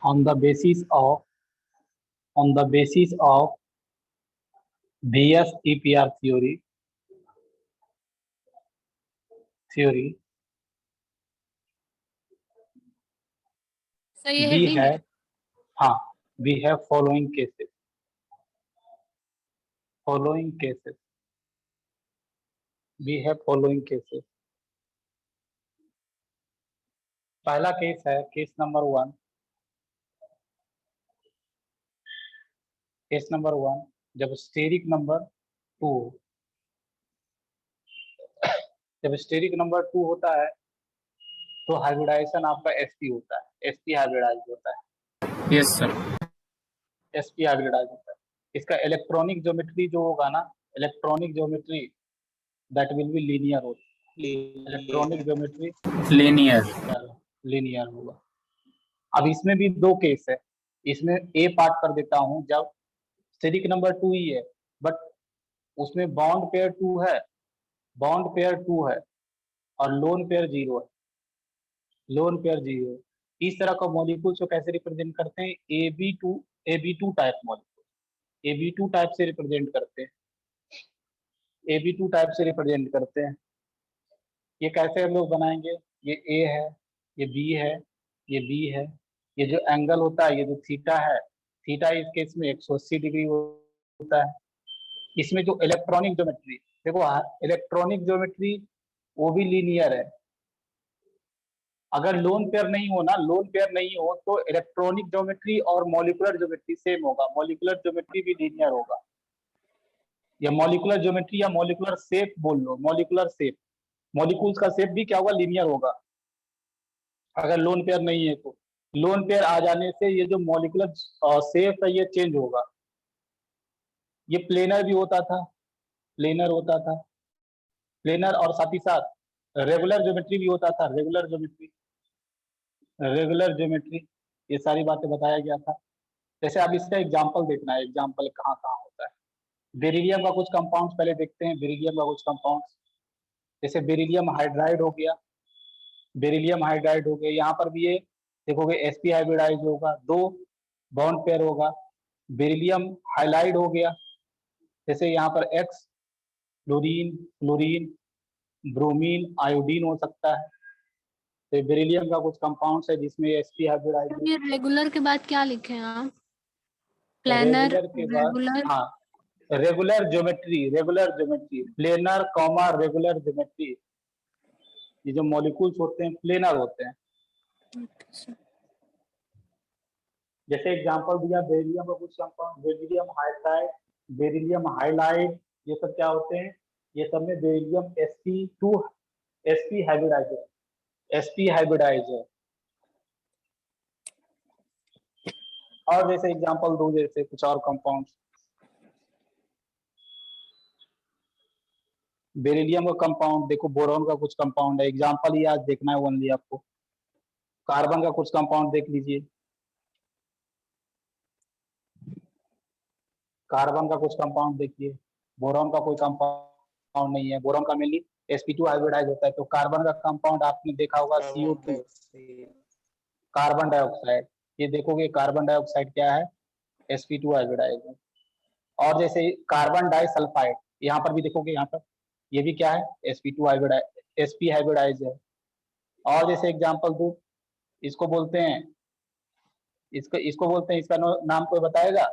on the basis of BS EPR theory sir ये we heading है। have we have following cases we have following cases। पहला case है case number 1। Case number 1 जब steric number 2 होता है तो hybridisation आपका sp होता है, sp हाइब्रिडाइज होता है। Yes sir. sp हाइब्रिडाइज होता है। इसका इलेक्ट्रॉनिक ज्योमेट्री जो होगा ना, electronic geometry that will be linear होता है। इलेक्ट्रॉनिक ज्योमेट्री लीनियर होगा। अब इसमें भी दो केस है, इसमें ए पार्ट कर देता हूं। जब स्टेरिक नंबर 2 ही है बट उसमें बॉन्ड पेयर 2 है और लोन पेयर 0 है, इस तरह का मॉलिक्यूल्स को कैसे रिप्रेजेंट करते हैं? AB2 type molecule, AB2 type से रिप्रेजेंट करते हैं। ये कैसे हम लोग बनाएंगे? ये A है, ये B है, ये B है, ये जो एंगल होता है, ये जो थीटा है, थीटा इस केस में 180 डिग्री होता है। इसमें जो इलेक्ट्रॉनिक ज्योमेट्री देखो, इलेक्ट्रॉनिक ज्योमेट्री वो भी लीनियर है। अगर लोन पेयर नहीं हो तो इलेक्ट्रॉनिक ज्योमेट्री और मॉलिक्यूलर ज्योमेट्री सेम होगा, मॉलिक्यूलर ज्योमेट्री भी लीनियर होगा। या मॉलिक्यूलर ज्योमेट्री या मॉलिक्यूलर शेप बोल लो, मॉलिक्यूलर शेप, मॉलिक्यूल्स का शेप भी क्या होगा? लीनियर होगा। अगर लोन पेयर नहीं है तो लोन पेयर आ जाने से ये जो मॉलिक्यूलर शेप है ये चेंज होगा। ये प्लेनर भी होता था, प्लेनर और साथ ही साथ रेगुलर ज्योमेट्री भी होता था, रेगुलर ज्योमेट्री, ये सारी बातें बताया गया था। जैसे अब इसका एग्जांपल देखना है, एग्जांपल कहाँ कहाँ होता है। बेरिलियम का कुछ कंपाउंड्स पहले देखते हैं, बेरिलियम का कुछ कंपाउंड्स, जैसे बेरिलियम हाइड्राइड हो गया, यहाँ पर भी ये देखोगे sp हाइब्रिडाइज होगा, 2 बॉन्ड पेयर होगा। बेरिलियम हाइलाइड हो गया, जैसे यहाँ पर X क्लोरीन, ब्रोमीन, आयोडीन हो सकता है। तो बेरिलियम का कुछ कंपाउंड्स है जिसमें sp हाइब्रिडाइज है। ये रेगुलर के बाद क्या लिखे हैं आप? प्लेनर, रेगुलर के बाद regular geometry, planar comma regular geometry. ये जो मॉलिक्यूल्स होते हैं प्लेनर होते हैं। जैसे एग्जांपल दिया बेरिलियम का कुछ compound, beryllium hydride, beryllium halide, ये सब क्या होते हैं? ये सब में बेरिलियम sp हाइब्रिडाइज है। और जैसे एग्जांपल दो, जैसे कुछ और कंपाउंड्स, बेरिलियम का कंपाउंड देखो, बोरॉन का कुछ कंपाउंड है, एग्जांपल ही आज देखना है ओनली आपको। कार्बन का कुछ कंपाउंड देख लीजिए, कार्बन का कुछ कंपाउंड देखिए, बोरॉन का कोई कंपाउंड नहीं है, बोरॉन का मेनली sp2 हाइब्रिडाइज होता है। तो कार्बन का कंपाउंड आपने देखा होगा CO2, कार्बन डाइऑक्साइड। ये देखोगे कार्बन डाइऑक्साइड क्या है? sp2 हाइब्रिडाइज है। और जैसे कार्बन डाइसल्फाइड, यहाँ पर भी देखोगे, यहाँ पर ये भी क्या है? sp2 हाइब्रिडाइज, sp हाइब्रिडाइज है। और जैसे एग्जांपल दो, इसको बोलते हैं, इसका नाम कोई बताएगा?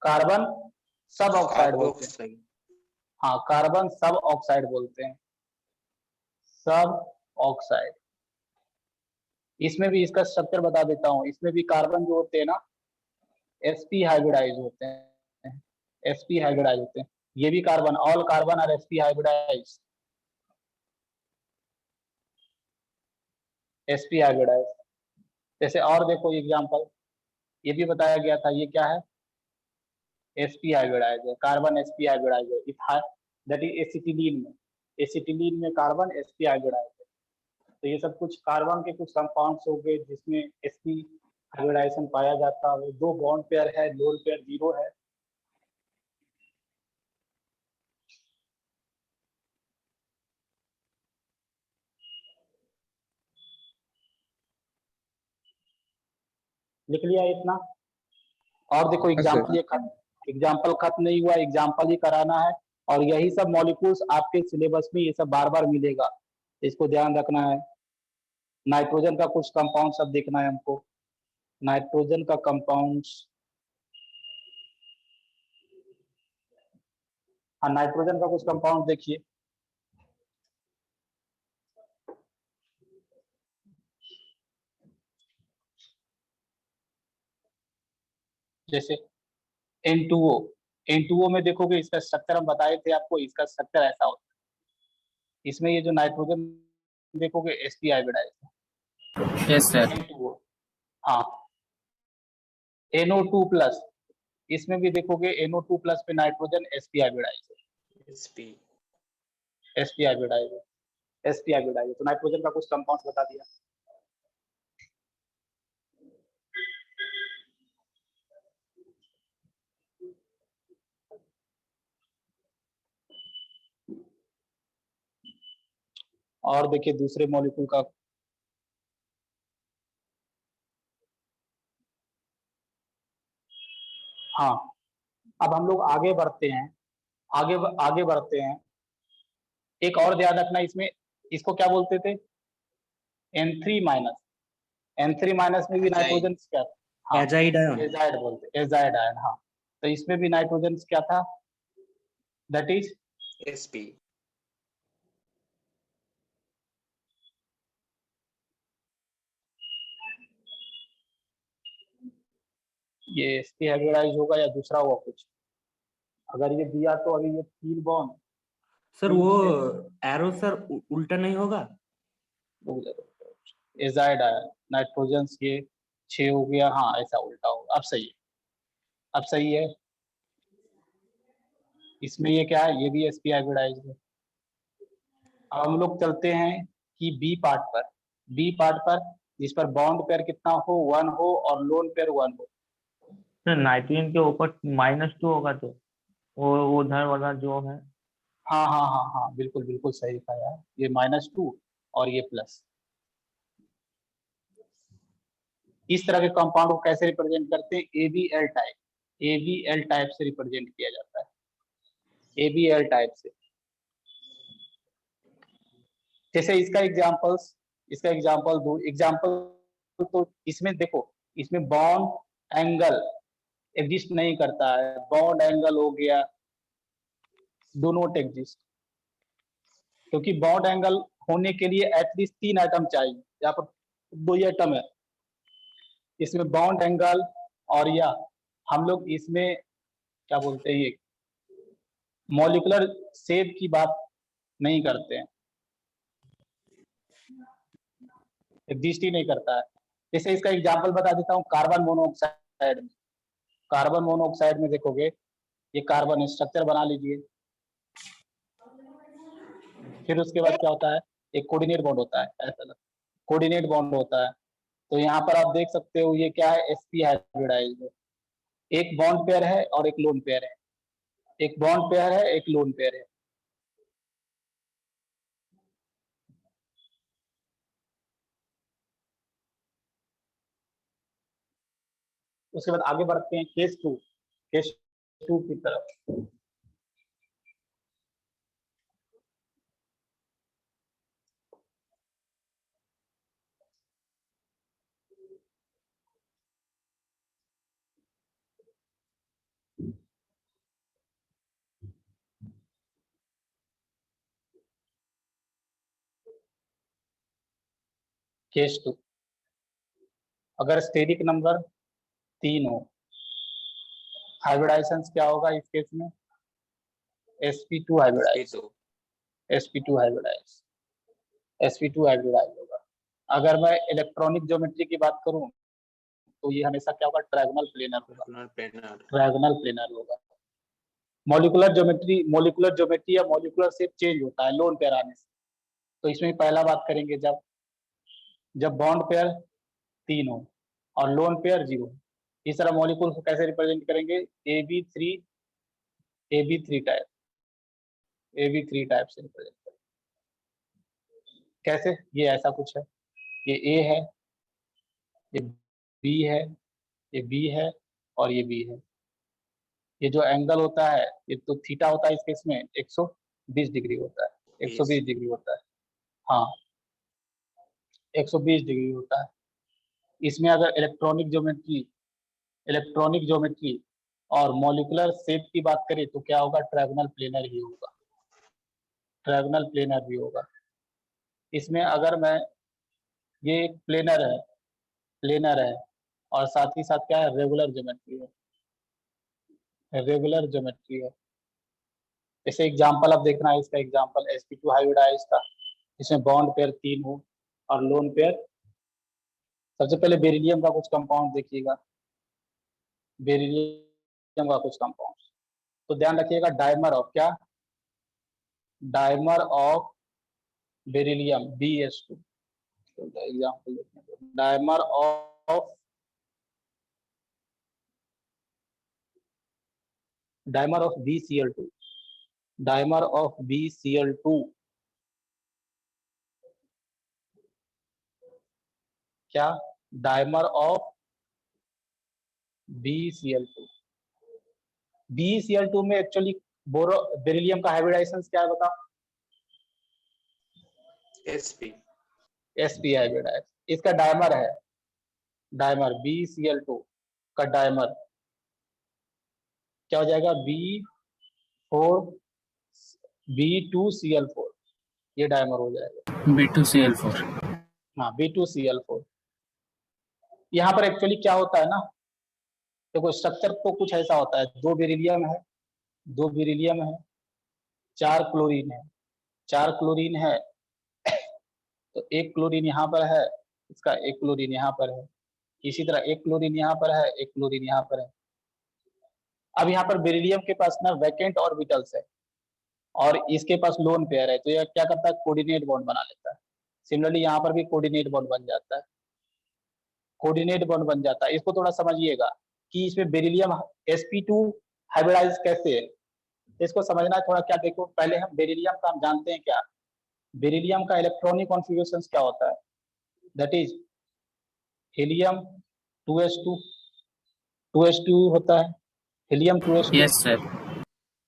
कार्बन सब ऑक्साइड बोलते हैं। हाँ, कार्बन सब ऑक्साइड बोलते हैं, सब ऑक्साइड। इसमें भी इसका स्ट्रक्चर बता देता हूँ। इसमें भी कार्बन जो होते हैं ना sp हाइब्रिडाइज होते हैं, sp हाइब्रिडाइज होते हैं। ये भी carbon, all carbon are sp hybridise, sp hybridise. जैसे और देखो एग्जांपल, ये भी बताया गया था, ये क्या है? sp हाइब्रिडाइज है, कार्बन sp हाइब्रिडाइज है। इथाइल दैट इज एसिटिलीन में कार्बन sp हाइब्रिडाइज है। तो ये सब कुछ कार्बन के कुछ कंपाउंड्स हो गए जिसमें sp हाइब्रिडाइजेशन पाया जाता है। 2 बॉन्ड पेयर है, लोन पेयर 0 है। लिख लिया इतना। और देखो एग्जाम्पल, ये एग्जाम्पल खत्म नहीं हुआ, एग्जाम्पल ही कराना है। और यही सब मॉलिक्यूल्स आपके सिलेबस में ये सब बार बार मिलेगा, इसको ध्यान रखना है। नाइट्रोजन का कुछ कंपाउंड सब देखना है हमको। नाइट्रोजन का कंपाउंड्स, हाँ नाइट्रोजन का कुछ कंपाउंड देखिए। जैसे N2O, N2O में देखोगे इसका स्ट्रक्चर हम बताए थे आपको, इसका स्ट्रक्चर ऐसा होता है। इसमें ये जो नाइट्रोजन देखोगे sp हाइब्रिडाइज है। Yes sir. N2O, हाँ NO2 प्लस, इसमें भी देखोगे NO2 प्लस पे नाइट्रोजन sp हाइब्रिडाइज है। sp हाइब्रिडाइज है, sp हाइब्रिडाइज है। तो नाइट्रोजन का कुछ कंपाउंड बता दिया। और देखिए दूसरे मॉलिक्यूल का, हाँ अब हम लोग आगे बढ़ते हैं, आगे बढ़ते हैं। एक और ध्यान रखना इसमें, इसको क्या बोलते थे, N3 माइनस, N3 माइनस में भी नाइट्रोजन क्या, हाँ एजाइड आयन, एजाइड बोलते, एजाइड आयन, हाँ। तो इसमें भी नाइट्रोजन क्या था, दैट इज sp। ये sp हाइब्रिडाइज होगा या दूसरा होगा कुछ। अगर ये दिया तो अभी ये 3 बॉन्ड सर वो एरो सर उल्टा नहीं होगा? एजाइड आयन, नाइट्रोजन ये 6 हो गया, हाँ ऐसा उल्टा होगा। अब सही है, अब सही है। इसमें ये क्या है, ये भी sp हाइब्रिडाइज है। अब हम लोग चलते हैं कि बी पार्ट पर, बी पार्ट पर जिस पर बॉन्ड पेयर कितना हो, 1 हो और लोन पेयर 1 हो। सर नाइट्रोजन के ऊपर -2 होगा तो वो उधर वाला जो है। हाँ हाँ हाँ हाँ, बिल्कुल बिल्कुल सही कहा यार, ये -2 और ये प्लस। इस तरह के कंपाउंड को कैसे रिप्रेजेंट करते हैं, ABL टाइप, ABL टाइप से रिप्रेजेंट किया जाता है, ABL टाइप से। जैसे इसका एग्जांपल दो, एग्जांपल तो इसमें देखो, इसमें बॉन्ड एंगल एग्जिस्ट नहीं करता है, बॉन्ड एंगल हो गया, डू नॉट एग्जिस्ट, क्योंकि बॉन्ड एंगल होने के लिए एटलीस्ट 3 आइटम चाहिए, यहाँ पर 2 ही आइटम है। इसमें बॉन्ड एंगल और या हम लोग इसमें क्या बोलते हैं, ये मॉलिक्यूलर शेप की बात नहीं करते हैं, एग्जिस्ट ही नहीं करता है। जैसे इसका एग्जांपल बता देता हूँ, कार्बन मोनोऑक्साइड में, कार्बन मोनोऑक्साइड में देखोगे ये कार्बन स्ट्रक्चर बना लीजिए, फिर उसके बाद क्या होता है, एक कोऑर्डिनेट बॉन्ड होता है, ऐसा कोऑर्डिनेट बॉन्ड होता है। तो यहाँ पर आप देख सकते हो ये क्या है, sp हाइब्रिडाइज है। एक बॉन्ड पेयर है और एक लोन पेयर है, एक बॉन्ड पेयर है, एक लोन पेयर है। उसके बाद आगे बढ़ते हैं केस 2, केस 2 की तरफ। केस 2, अगर स्टेरिक नंबर 3 हो, हाइब्रिडाइजेशन क्या होगा इस केस में, sp2 hybridise, sp2 hybridise, sp2 hybridise होगा। अगर मैं इलेक्ट्रॉनिक ज्योमेट्री की बात करूं तो ये हमेशा क्या होगा, ट्रायगोनल प्लेनर होगा, ट्रायगोनल प्लेनर होगा। मॉलिक्यूलर ज्योमेट्री या मॉलिक्यूलर शेप चेंज होता है लोन पेयर आने से। तो इसमें पहला बात करेंगे जब बॉन्ड पेयर 3 हो और लोन पेयर 0, इस तरह मॉलिक्यूल को कैसे रिप्रेजेंट करेंगे, AB3 टाइप, AB3 टाइप से रिप्रेजेंट करेंगे। कैसे, ये ऐसा कुछ है, ये A है, ये B है, ये बी है और ये बी है। ये जो एंगल होता है ये तो थीटा होता है, इस केस में 120 डिग्री होता है, 120 डिग्री होता है। हाँ 120 डिग्री होता है। इसमें अगर इलेक्ट्रॉनिक ज्योमेट्री और मॉलिक्यूलर शेप की बात करें तो क्या होगा, ट्रायंगुलर प्लेनर ही होगा, ट्रायंगुलर प्लेनर भी होगा। इसमें अगर मैं, ये एक प्लेनर है और साथ ही साथ क्या है, रेगुलर ज्योमेट्री है। जैसे एग्जांपल अब देखना है, इसका एग्जांपल sp2 हाइब्रिड है इसका, इसमें बॉन्ड पेयर 3 हो और लोन पेयर। सबसे पहले बेरिलियम का कुछ कंपाउंड देखिएगा, बेरिलियम का कुछ कंपाउंड तो ध्यान रखिएगा, डायमर ऑफ क्या, dimer of beryllium BS2। Example देखने दो, dimer of BCl2, dimer of BCl2 क्या, डायमर ऑफ BCl2 में एक्चुअली बोरो बेरिलियम का हाइब्रिडाइजेशन क्या है बताओ, sp हाइब्रिडाइज। इसका डायमर है, डायमर BCl2 का डायमर क्या हो जाएगा, B2Cl4, ये डायमर हो जाएगा B2Cl4। हाँ B2Cl4। यहाँ पर एक्चुअली क्या होता है ना, देखो स्ट्रक्चर तो कुछ ऐसा होता है, दो बेरिलियम है, 4 क्लोरीन है, तो एक क्लोरीन यहाँ पर है, इसका एक क्लोरीन यहाँ पर है, इसी तरह एक क्लोरीन यहाँ पर है, एक क्लोरीन यहाँ पर है। अब यहाँ पर बेरिलियम के पास ना वैकेंट ऑर्बिटल्स है और इसके पास लोन पेयर है, तो यह क्या करता है, कोऑर्डिनेट बॉन्ड बना लेता है। सिमिलरली यहाँ पर भी कोऑर्डिनेट बॉन्ड बन जाता है, इसको थोड़ा समझिएगा कि इसमें बेरिलियम sp2 हाइब्रिडाइज कैसे है, इसको समझना है थोड़ा। क्या देखो, पहले हम बेरिलियम का हम जानते हैं क्या, बेरिलियम का इलेक्ट्रॉनिक कॉन्फ़िगरेशन क्या होता है, दैट इज हीलियम 2s2 होता है, हीलियम 2s2। Yes sir.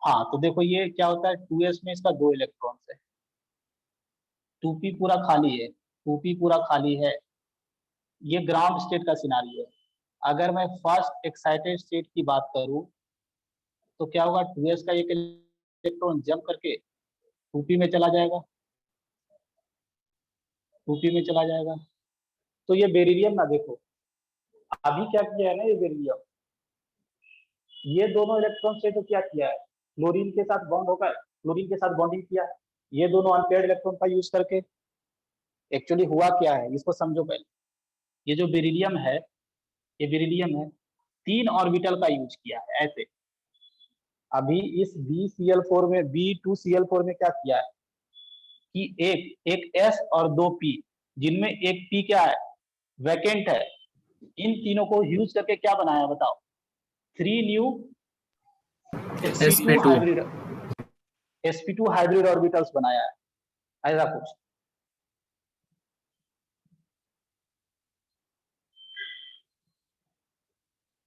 हाँ तो देखो ये क्या होता है, 2s में इसका 2 इलेक्ट्रॉन्स है, 2p पूरा खाली है। ये ग्राउंड स्टेट का सिनारियो है। अगर मैं फर्स्ट एक्साइटेड स्टेट की बात करूं तो क्या होगा, 2s का एक इलेक्ट्रॉन जंप करके 2p में चला जाएगा, तो ये बेरिलियम ना, देखो अभी क्या किया है ना, ये बेरिलियम, ये दोनों इलेक्ट्रॉन से तो क्या किया है, क्लोरीन के साथ बॉन्ड होकर क्लोरीन के साथ बॉन्डिंग किया, ये दोनों अनपेयर्ड इलेक्ट्रॉन का यूज करके। एक्चुअली हुआ क्या है, इसको समझो पहले। ये जो बेरिलियम है, ये बेरिलियम है, 3 ऑर्बिटल का यूज किया है ऐसे। अभी इस BCl4 में, B2Cl4 में क्या किया है कि एक S और 2 P, जिनमें एक P क्या है, वैकेंट है, इन तीनों को यूज करके क्या बनाया बताओ, 3 न्यू sp2 हाइब्रिड ऑर्बिटल्स बनाया है, ऐसा कुछ।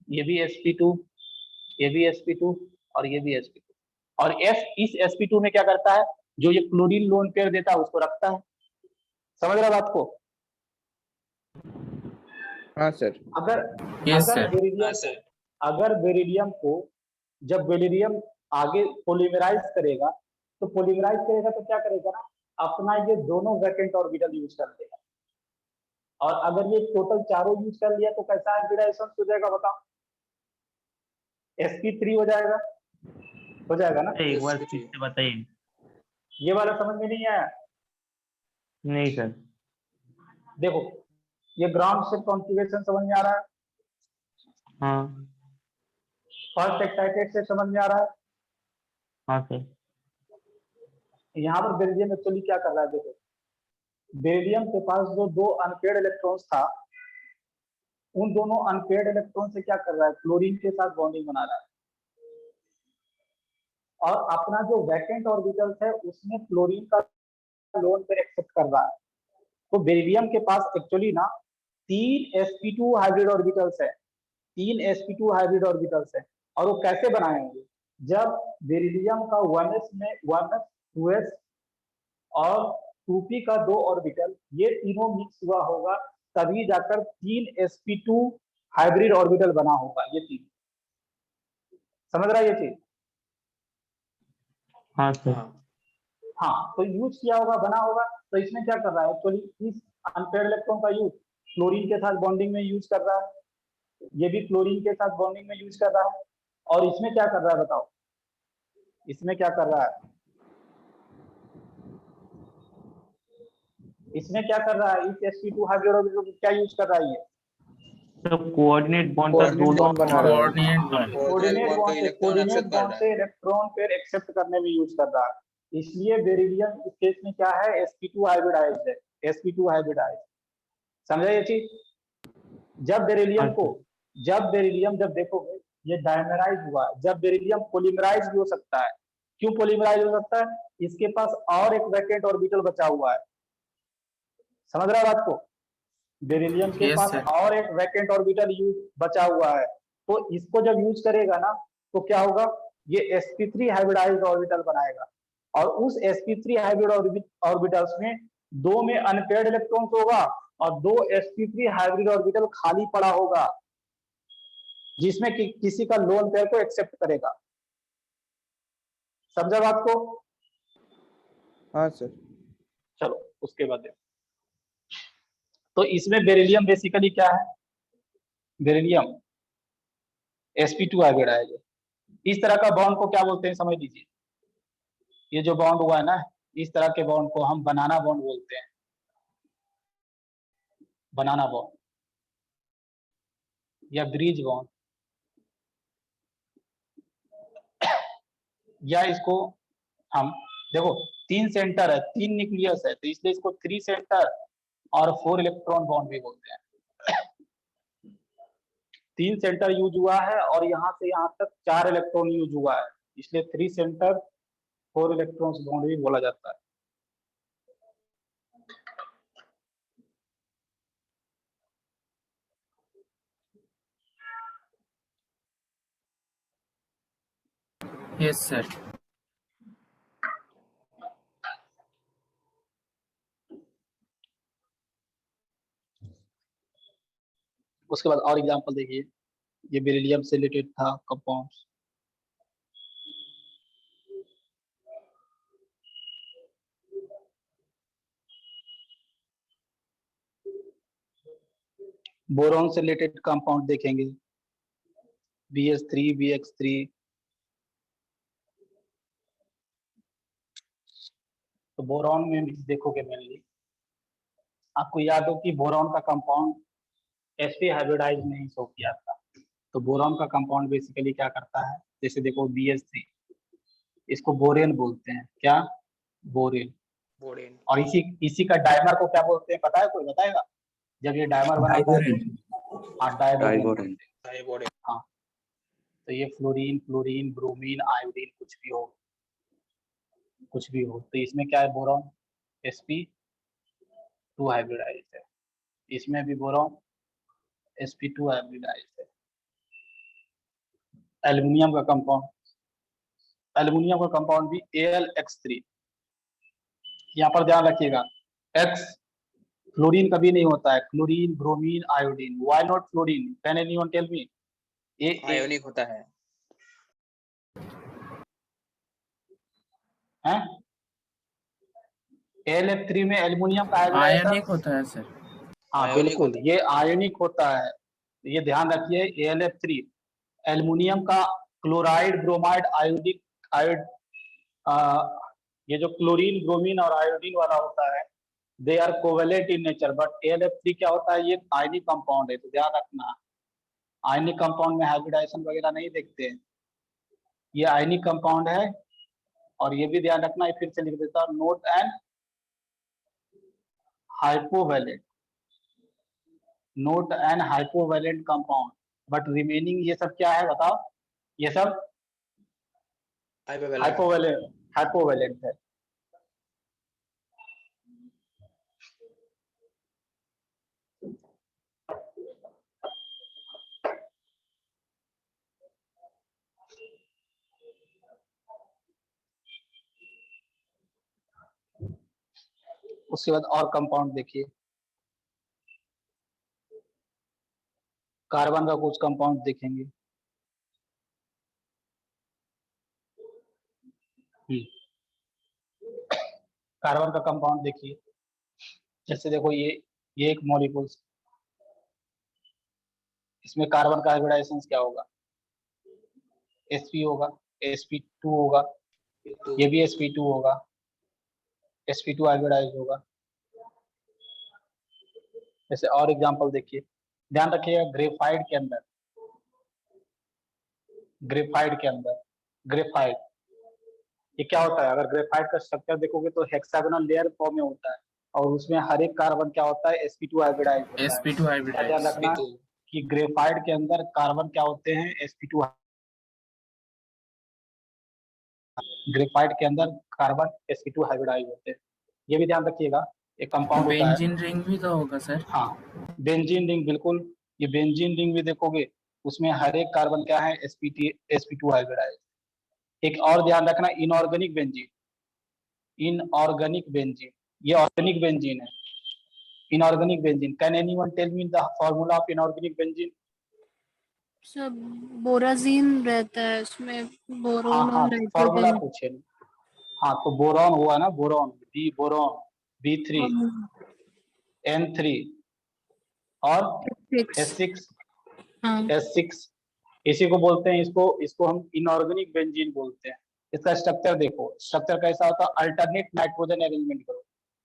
ये भी sp2, ये भी sp2 और ये भी sp2, और इस sp2 में क्या करता है, जो ये क्लोरीन लोन पेयर देता है उसको रखता है। समझ रहा बात को? हाँ सर। अगर बेरिलियम को, जब बेरिलियम आगे पोलीमराइज करेगा तो क्या करेगा ना, अपना ये दोनों वैकेंट ऑर्बिटल यूज कर लेगा, और अगर ये टोटल चारों यूज कर लिया तो कैसा हाइब्रिडाइजेशन हो जाएगा बताओ, sp3 हो जाएगा ना। एक बार फिर से बताइए। ये वाला समझ में नहीं आया? नहीं सर। देखो ये ग्राउंड स्टेट कॉन्फ़िगरेशन समझ में आ रहा है, हाँ फर्स्ट एक्साइटेड से समझ में आ रहा है। हाँ सर। यहाँ पर बेरिलियम एक्चुअली क्या कर रहा है, देखो बेरिलियम के पास जो 2 अनपेयर्ड इलेक्ट्रॉन्स था, उन दोनों अनपेयर्ड इलेक्ट्रॉन से क्या कर रहा है, क्लोरीन के साथ बॉन्डिंग बना रहा है, और अपना जो वैकेंट ऑर्बिटल्स है उसमें क्लोरीन का लोन पेयर एक्सेप्ट कर रहा है। तो बेरिलियम के पास एक्चुअली ना 3 sp2 हाइब्रिड ऑर्बिटल्स है, 3 sp2 हाइब्रिड ऑर्बिटल्स है। और वो कैसे बनाए होंगे, जब बेरिलियम का 1s में 1s 2s और 2p का 2 ऑर्बिटल ये तीनों मिक्स हुआ होगा, तभी जाकर 3 sp2 हाइब्रिड ऑर्बिटल बना होगा। ये तीन, समझ रहा है ये चीज? हाँ सर। हाँ, तो यूज किया होगा, बना होगा। तो इसमें क्या कर रहा है एक्चुअली, इस अनपेयर्ड इलेक्ट्रॉन का यूज क्लोरीन के साथ बॉन्डिंग में यूज कर रहा है, ये भी क्लोरीन के साथ बॉन्डिंग में यूज कर रहा है। और इसमें क्या कर रहा है बताओ, इसमें क्या कर रहा है, इसमें क्या कर रहा है, इस sp2 हाइब्रिड ऑर्बिटल क्या यूज कर रहा है ये? तो कोऑर्डिनेट बॉन्ड का कोऑर्डिनेट दोनों बॉन्ड बना रहा है। कोऑर्डिनेट बॉन्ड से, एक्सेप्ट कर रहा है। इलेक्ट्रॉन पेयर एक्सेप्ट करने में यूज कर रहा है। इसलिए बेरिलियम इस केस में क्या है, sp2 हाइब्रिडाइज्ड है, sp2 हाइब्रिडाइज्ड। समझा ये चीज? जब बेरिलियम को, जब देखोगे ये डायमराइज हुआ, जब बेरिलियम पॉलीमराइज भी हो सकता है। क्यों पॉलीमराइज हो सकता है? इसके पास और एक वैकेंट ऑर्बिटल बचा हुआ है। समझ रहा है बात को? बेरिलियम के पास और एक वैकेंट ऑर्बिटल यूज बचा हुआ है, तो इसको जब यूज करेगा ना, तो क्या होगा, ये sp3 हाइब्रिडाइज्ड ऑर्बिटल बनाएगा। और उस sp3 हाइब्रिड ऑर्बिटल्स में 2 में अनपेयर्ड इलेक्ट्रॉन्स होगा और 2 sp3 हाइब्रिड ऑर्बिटल खाली पड़ा होगा, जिसमें किसी का लोन पेयर को एक्सेप्ट करेगा। समझा बात को? हाँ सर। चलो उसके बाद देखो। तो इसमें बेरिलियम बेसिकली क्या है, बेरिलियम sp2 हाइब्रिडाइज्ड। इस तरह का बॉन्ड को क्या बोलते हैं समझ लीजिए, ये जो बॉन्ड हुआ है ना, इस तरह के बॉन्ड को हम बनाना बॉन्ड बोलते हैं, बनाना बॉन्ड या ब्रिज बॉन्ड, या इसको हम देखो 3 सेंटर है, 3 न्यूक्लियस है, तो इसलिए इसको 3 सेंटर और 4 इलेक्ट्रॉन बॉन्ड भी बोलते हैं। 3 सेंटर यूज हुआ है और यहाँ से यहाँ तक 4 इलेक्ट्रॉन यूज हुआ है, इसलिए 3 सेंटर 4 इलेक्ट्रॉन्स बॉन्ड भी बोला जाता है। Yes sir. उसके बाद और एग्जांपल देखिए, ये बेरिलियम से रिलेटेड था कंपाउंड्स। बोरॉन से रिलेटेड कंपाउंड देखेंगे, BS3 BX3। तो बोरॉन में भी देखोगे मेनली, आपको याद हो कि बोरॉन का कंपाउंड sp हाइब्रिडाइज नहीं शो किया था। तो बोरॉन का कंपाउंड बेसिकली क्या करता है, जैसे देखो BS3, इसको बोरेन बोलते हैं, क्या बोरेन। और इसी का डायमर को क्या बोलते हैं पता है, कोई बताएगा? जब ये डायमर बनाता है तो डाइबोरेन। हाँ, तो ये फ्लोरीन, क्लोरीन, ब्रोमीन, आयोडीन कुछ भी हो, तो इसमें क्या है, बोरॉन sp2 हाइब्रिडाइज है। इसमें भी बोरॉन sp2 हाइब्रिडाइज है। एल्युमिनियम का कंपाउंड भी AlX3। यहाँ पर ध्यान रखिएगा, X फ्लोरीन कभी नहीं होता है, chlorine, bromine, iodine. Why not fluorine? Can anyone tell me? Ionic होता है। हैं? AlF3 में एल्युमिनियम का हाइब्रिडाइज आयोनिक होता है सर। हाँ बिल्कुल, ये आयोनिक होता है, ये ध्यान रखिए। AlF3 एल्युमिनियम का क्लोराइड, ब्रोमाइड, आयोडिक आयोड, ये जो क्लोरीन, ब्रोमीन और आयोडीन वाला होता है, they are covalent in nature, but AlF3 क्या होता है, ये आयनिक कंपाउंड है, तो ध्यान रखना। आयनिक कंपाउंड में हाइब्रिडाइजेशन वगैरह नहीं देखते हैं, ये आयनिक कंपाउंड है। और ये भी ध्यान रखना, फिर से लिख देता हूं, note and hypovalent, note and hypovalent compound, but remaining ये सब क्या है बताओ, ये सब हाइपोवैलेंट है। उसके बाद और कंपाउंड देखिए, कार्बन का कुछ कंपाउंड देखेंगे। कार्बन का कंपाउंड देखिए, जैसे देखो ये एक मॉलिक्यूल्स, इसमें कार्बन का हाइब्रिडाइजेशन क्या होगा, sp होगा, sp2 होगा, ये भी sp2 होगा, sp2 हाइब्रिडाइज होगा। जैसे और एग्जांपल देखिए, ध्यान रखिएगा ग्रेफाइट के अंदर, ग्रेफाइट ये क्या होता है, अगर ग्रेफाइट का स्ट्रक्चर देखोगे तो हेक्सागोनल लेयर फॉर्म में होता है और उसमें हर एक कार्बन क्या होता है, sp2 हाइब्रिडाइज होता है। sp2 क्या ध्यान रखना हाइब्रिडाइज कि ग्रेफाइट के अंदर कार्बन क्या होते हैं, sp2, ग्रेफाइट के अंदर कार्बन sp2 हाइब्रिडाइज होते हैं। ये भी ध्यान रखिएगा, एक कंपाउंड होता है। बेंजीन रिंग भी तो होगा सर। हाँ, बेंजीन रिंग, बिल्कुल, ये बेंजीन रिंग भी देखोगे उसमें हर एक कार्बन क्या है, sp2 हाइब्रिडाइज। एक और ध्यान रखना, इनऑर्गेनिक बेंजीन, ये ऑर्गेनिक बेंजीन है। Inorganic benzene, can anyone tell me the formula of inorganic benzene? सब बोराजीन रहता है उसमें, हाँ बोरोन हाँ, और फार्मूला नाइट्रोजन। पूछे ना। हाँ, तो बोरॉन हुआ ना, बोरॉन B3 N3 और सिक्स। S6 हाँ, S6, इसी को बोलते हैं, इसको हम इनऑर्गेनिक बेंजीन बोलते हैं। इसका स्ट्रक्चर देखो, स्ट्रक्चर कैसा होता है, अल्टरनेट नाइट्रोजन अरेंजमेंट करो,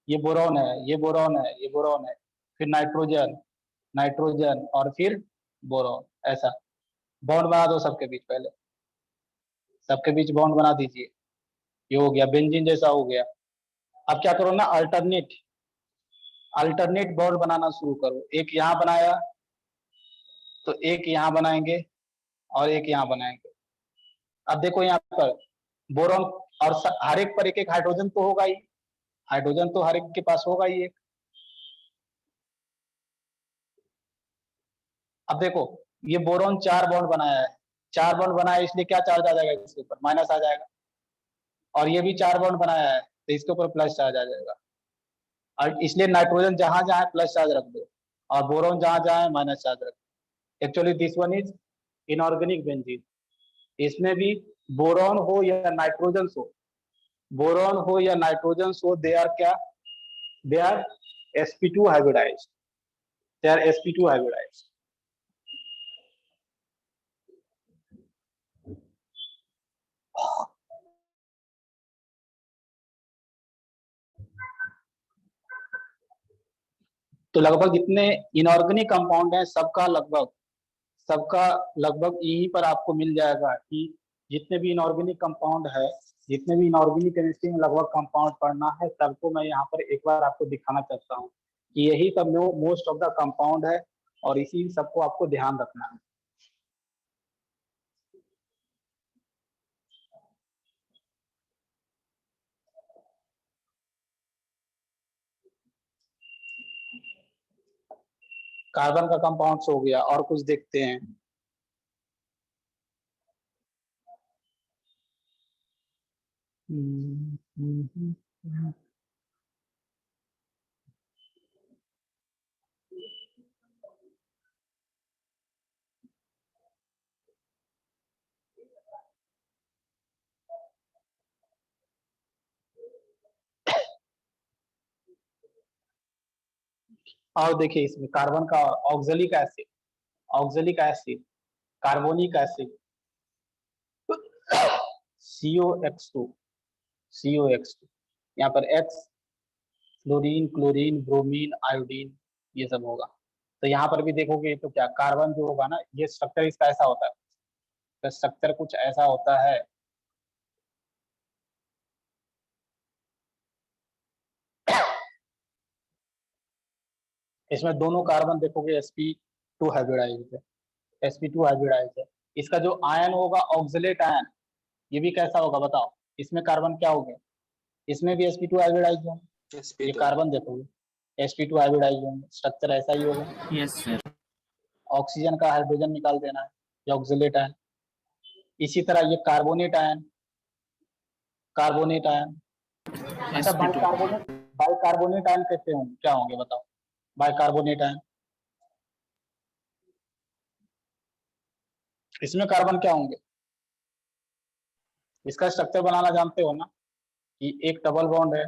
ये बोरॉन है, ये बोरॉन है, ये बोरॉन है, फिर नाइट्रोजन और फिर बोरॉन, ऐसा बॉन्ड बना दो सबके बीच, पहले सबके बीच बॉन्ड बना दीजिए, ये हो गया बेंजीन जैसा हो गया। अब क्या करो ना, अल्टरनेट बॉन्ड बनाना शुरू करो, एक यहाँ बनाया तो एक यहाँ बनाएंगे और एक यहाँ बनाएंगे। अब देखो यहाँ पर बोरॉन और हर एक पर एक एक हाइड्रोजन तो होगा ही, हाइड्रोजन तो हर एक के पास होगा ही एक। अब देखो ये बोरॉन 4 बॉन्ड बनाया है, 4 बॉन्ड बनाया इसलिए क्या चार्ज आ जाएगा, इसके ऊपर माइनस आ जाएगा, और ये भी 4 बॉन्ड बनाया है तो इसके ऊपर प्लस चार्ज आ जाएगा। और इसलिए नाइट्रोजन जहां जहां प्लस चार्ज रख दो और बोरॉन जहां जहां माइनस चार्ज रख दो। Actually this one is inorganic benzene. इसमें भी बोरॉन हो या नाइट्रोजन हो, दे आर क्या, दे आर sp2 हाइब्रिडाइज्ड, तो लगभग जितने इनऑर्गेनिक कंपाउंड हैं सबका लगभग यहीं पर आपको मिल जाएगा कि जितने भी इनऑर्गेनिक कंपाउंड है, जितने भी इनऑर्गेनिक केमिस्ट्री में लगभग कंपाउंड पढ़ना है, सबको मैं यहाँ पर एक बार आपको दिखाना चाहता हूँ कि यही सब मोस्ट ऑफ द कंपाउंड है और इसी सबको आपको ध्यान रखना है। कार्बन का कंपाउंड्स हो गया, और कुछ देखते हैं। और देखिए इसमें कार्बन का oxalic acid, carbonic acid, CO2 यहाँ पर X fluorine, chlorine, bromine, iodine, ये सब होगा। तो यहाँ पर भी देखोगे तो क्या कार्बन जो होगा ना, ये स्ट्रक्चर इसका ऐसा होता है, तो स्ट्रक्चर कुछ ऐसा होता है। इसमें दोनों कार्बन देखोगे sp2 हाइब्रिडाइज है। इसका जो आयन होगा ऑक्सलेट आयन, ये भी कैसा होगा बताओ, इसमें कार्बन क्या हो गया, इसमें भी sp2 हाइब्रिडाइज होंगे, ये कार्बन देखोगे sp2 हाइब्रिडाइज होंगे, स्ट्रक्चर ऐसा ही होगा। Yes sir. ऑक्सीजन का हाइड्रोजन निकाल देना है, ये ऑक्सलेट आयन। इसी तरह ये कार्बोनेट आयन, अच्छा, बाइकार्बोनेट आयन कैसे होंगे, क्या होंगे बताओ? बाइकार्बोनेट आयन, इसमें कार्बन क्या होंगे? इसका स्ट्रक्चर बनाना जानते हो ना, कि एक डबल बॉन्ड है,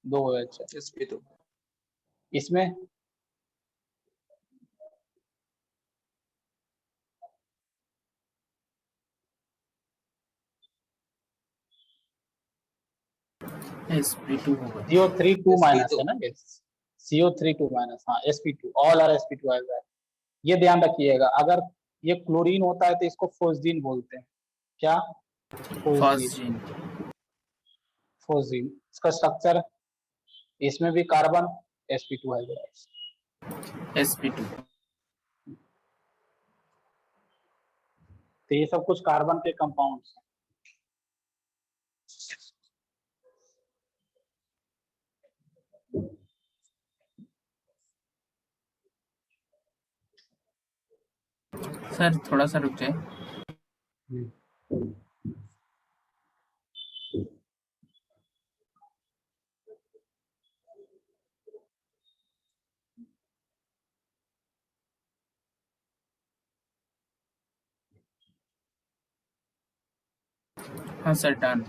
2 OH है। sp2 इसमें sp2 होगा। CO3 2 माइनस sp2 है ना, CO3 2 माइनस, हाँ sp2, ऑल आर sp2 है। ये ध्यान रखिएगा, अगर ये क्लोरीन होता है तो इसको फोस्जीन बोलते हैं। क्या? Phosgene phosgene. इसका स्ट्रक्चर, इसमें भी कार्बन, sp2 हाइब्रिडाइज। sp2 तो ये सब कुछ कार्बन के कंपाउंड्स हैं। सर थोड़ा सा रुक जाए। हाँ सर डन।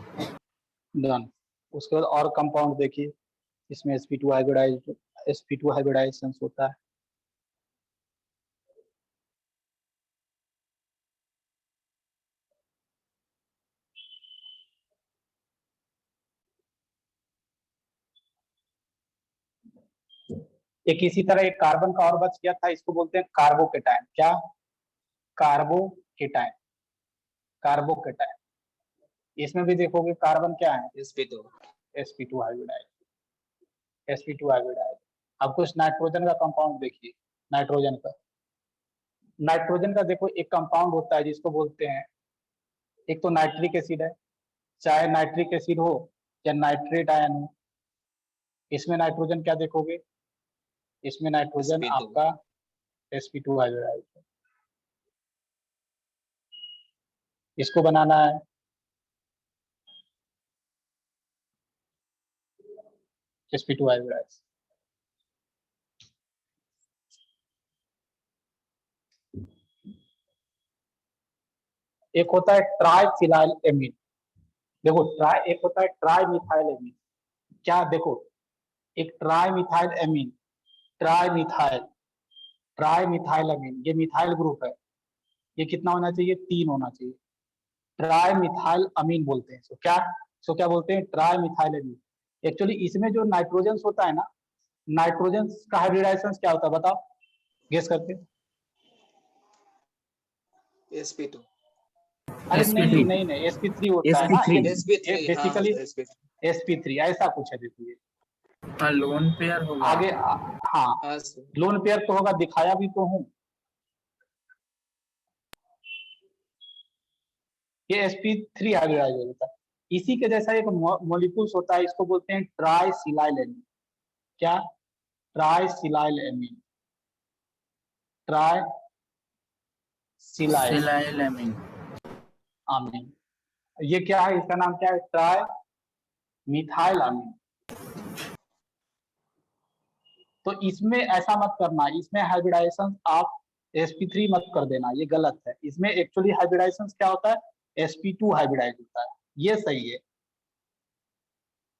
डन। उसके बाद और कंपाउंड देखिए, इसमें sp2 हाइब्रिडाइज, sp2 हाइब्रिडाइजेशन होता है। एक इसी तरह एक कार्बन का और बच गया था, इसको बोलते हैं कार्बोकेटायन। क्या? Carbocation, carbocation. इसमें भी देखोगे कार्बन क्या है, sp2 sp2 hybridise, sp2 hybridise. अब कुछ नाइट्रोजन का कंपाउंड देखिए, नाइट्रोजन का, नाइट्रोजन का देखो एक कंपाउंड होता है जिसको बोलते हैं, एक तो नाइट्रिक एसिड है, चाहे नाइट्रिक एसिड हो या नाइट्रेट आयन हो, इसमें नाइट्रोजन क्या देखोगे, इसमें नाइट्रोजन sp2 आपका sp2 हाइब्रिडाइज है। इसको बनाना है sp2 हाइब्रिडाइज। एक होता है ट्राइफिनाइल एमीन, देखो एक होता है ट्राई मिथाइल एमीन। क्या? देखो एक tri methyl amine, tri methyl amine, ये मिथाइल ग्रुप है, ये कितना होना चाहिए, 3 होना चाहिए। ट्राई मिथाइल अमीन बोलते हैं इसको। क्या? इसको क्या बोलते हैं, ट्राई मिथाइल अमीन। एक्चुअली इसमें जो नाइट्रोजन होता है ना, नाइट्रोजन का हाइब्रिडाइजेशन क्या होता है बताओ, गेस करके। sp2 अरे sp2 नहीं, sp3 होता है ना, sp3 ये sp3 हाँ बेसिकली sp3 sp3 ऐसा कुछ है। देखिए हाँ लोन पेयर होगा आगे हाँ, हाँ सर लोन पेयर तो होगा, दिखाया भी तो हूँ। ये sp3 हाइब्रिडाइज होता है। इसी के जैसा एक मॉलिक्यूल्स होता है, इसको बोलते हैं ट्राइसिलाइल एमीन। क्या? ट्राइसिलाइल एमीन, ट्राइसिलाइल सिलाइल अमीन अमीन। ये क्या है, इसका नाम क्या है, ट्राई मिथाइल अमीन। तो इसमें ऐसा मत करना, इसमें हाइब्रिडाइजेशन आप sp3 मत कर देना, ये गलत है। इसमें एक्चुअली हाइब्रिडाइजेशन क्या होता है, sp2 हाइब्रिडाइज होता है, ये सही है।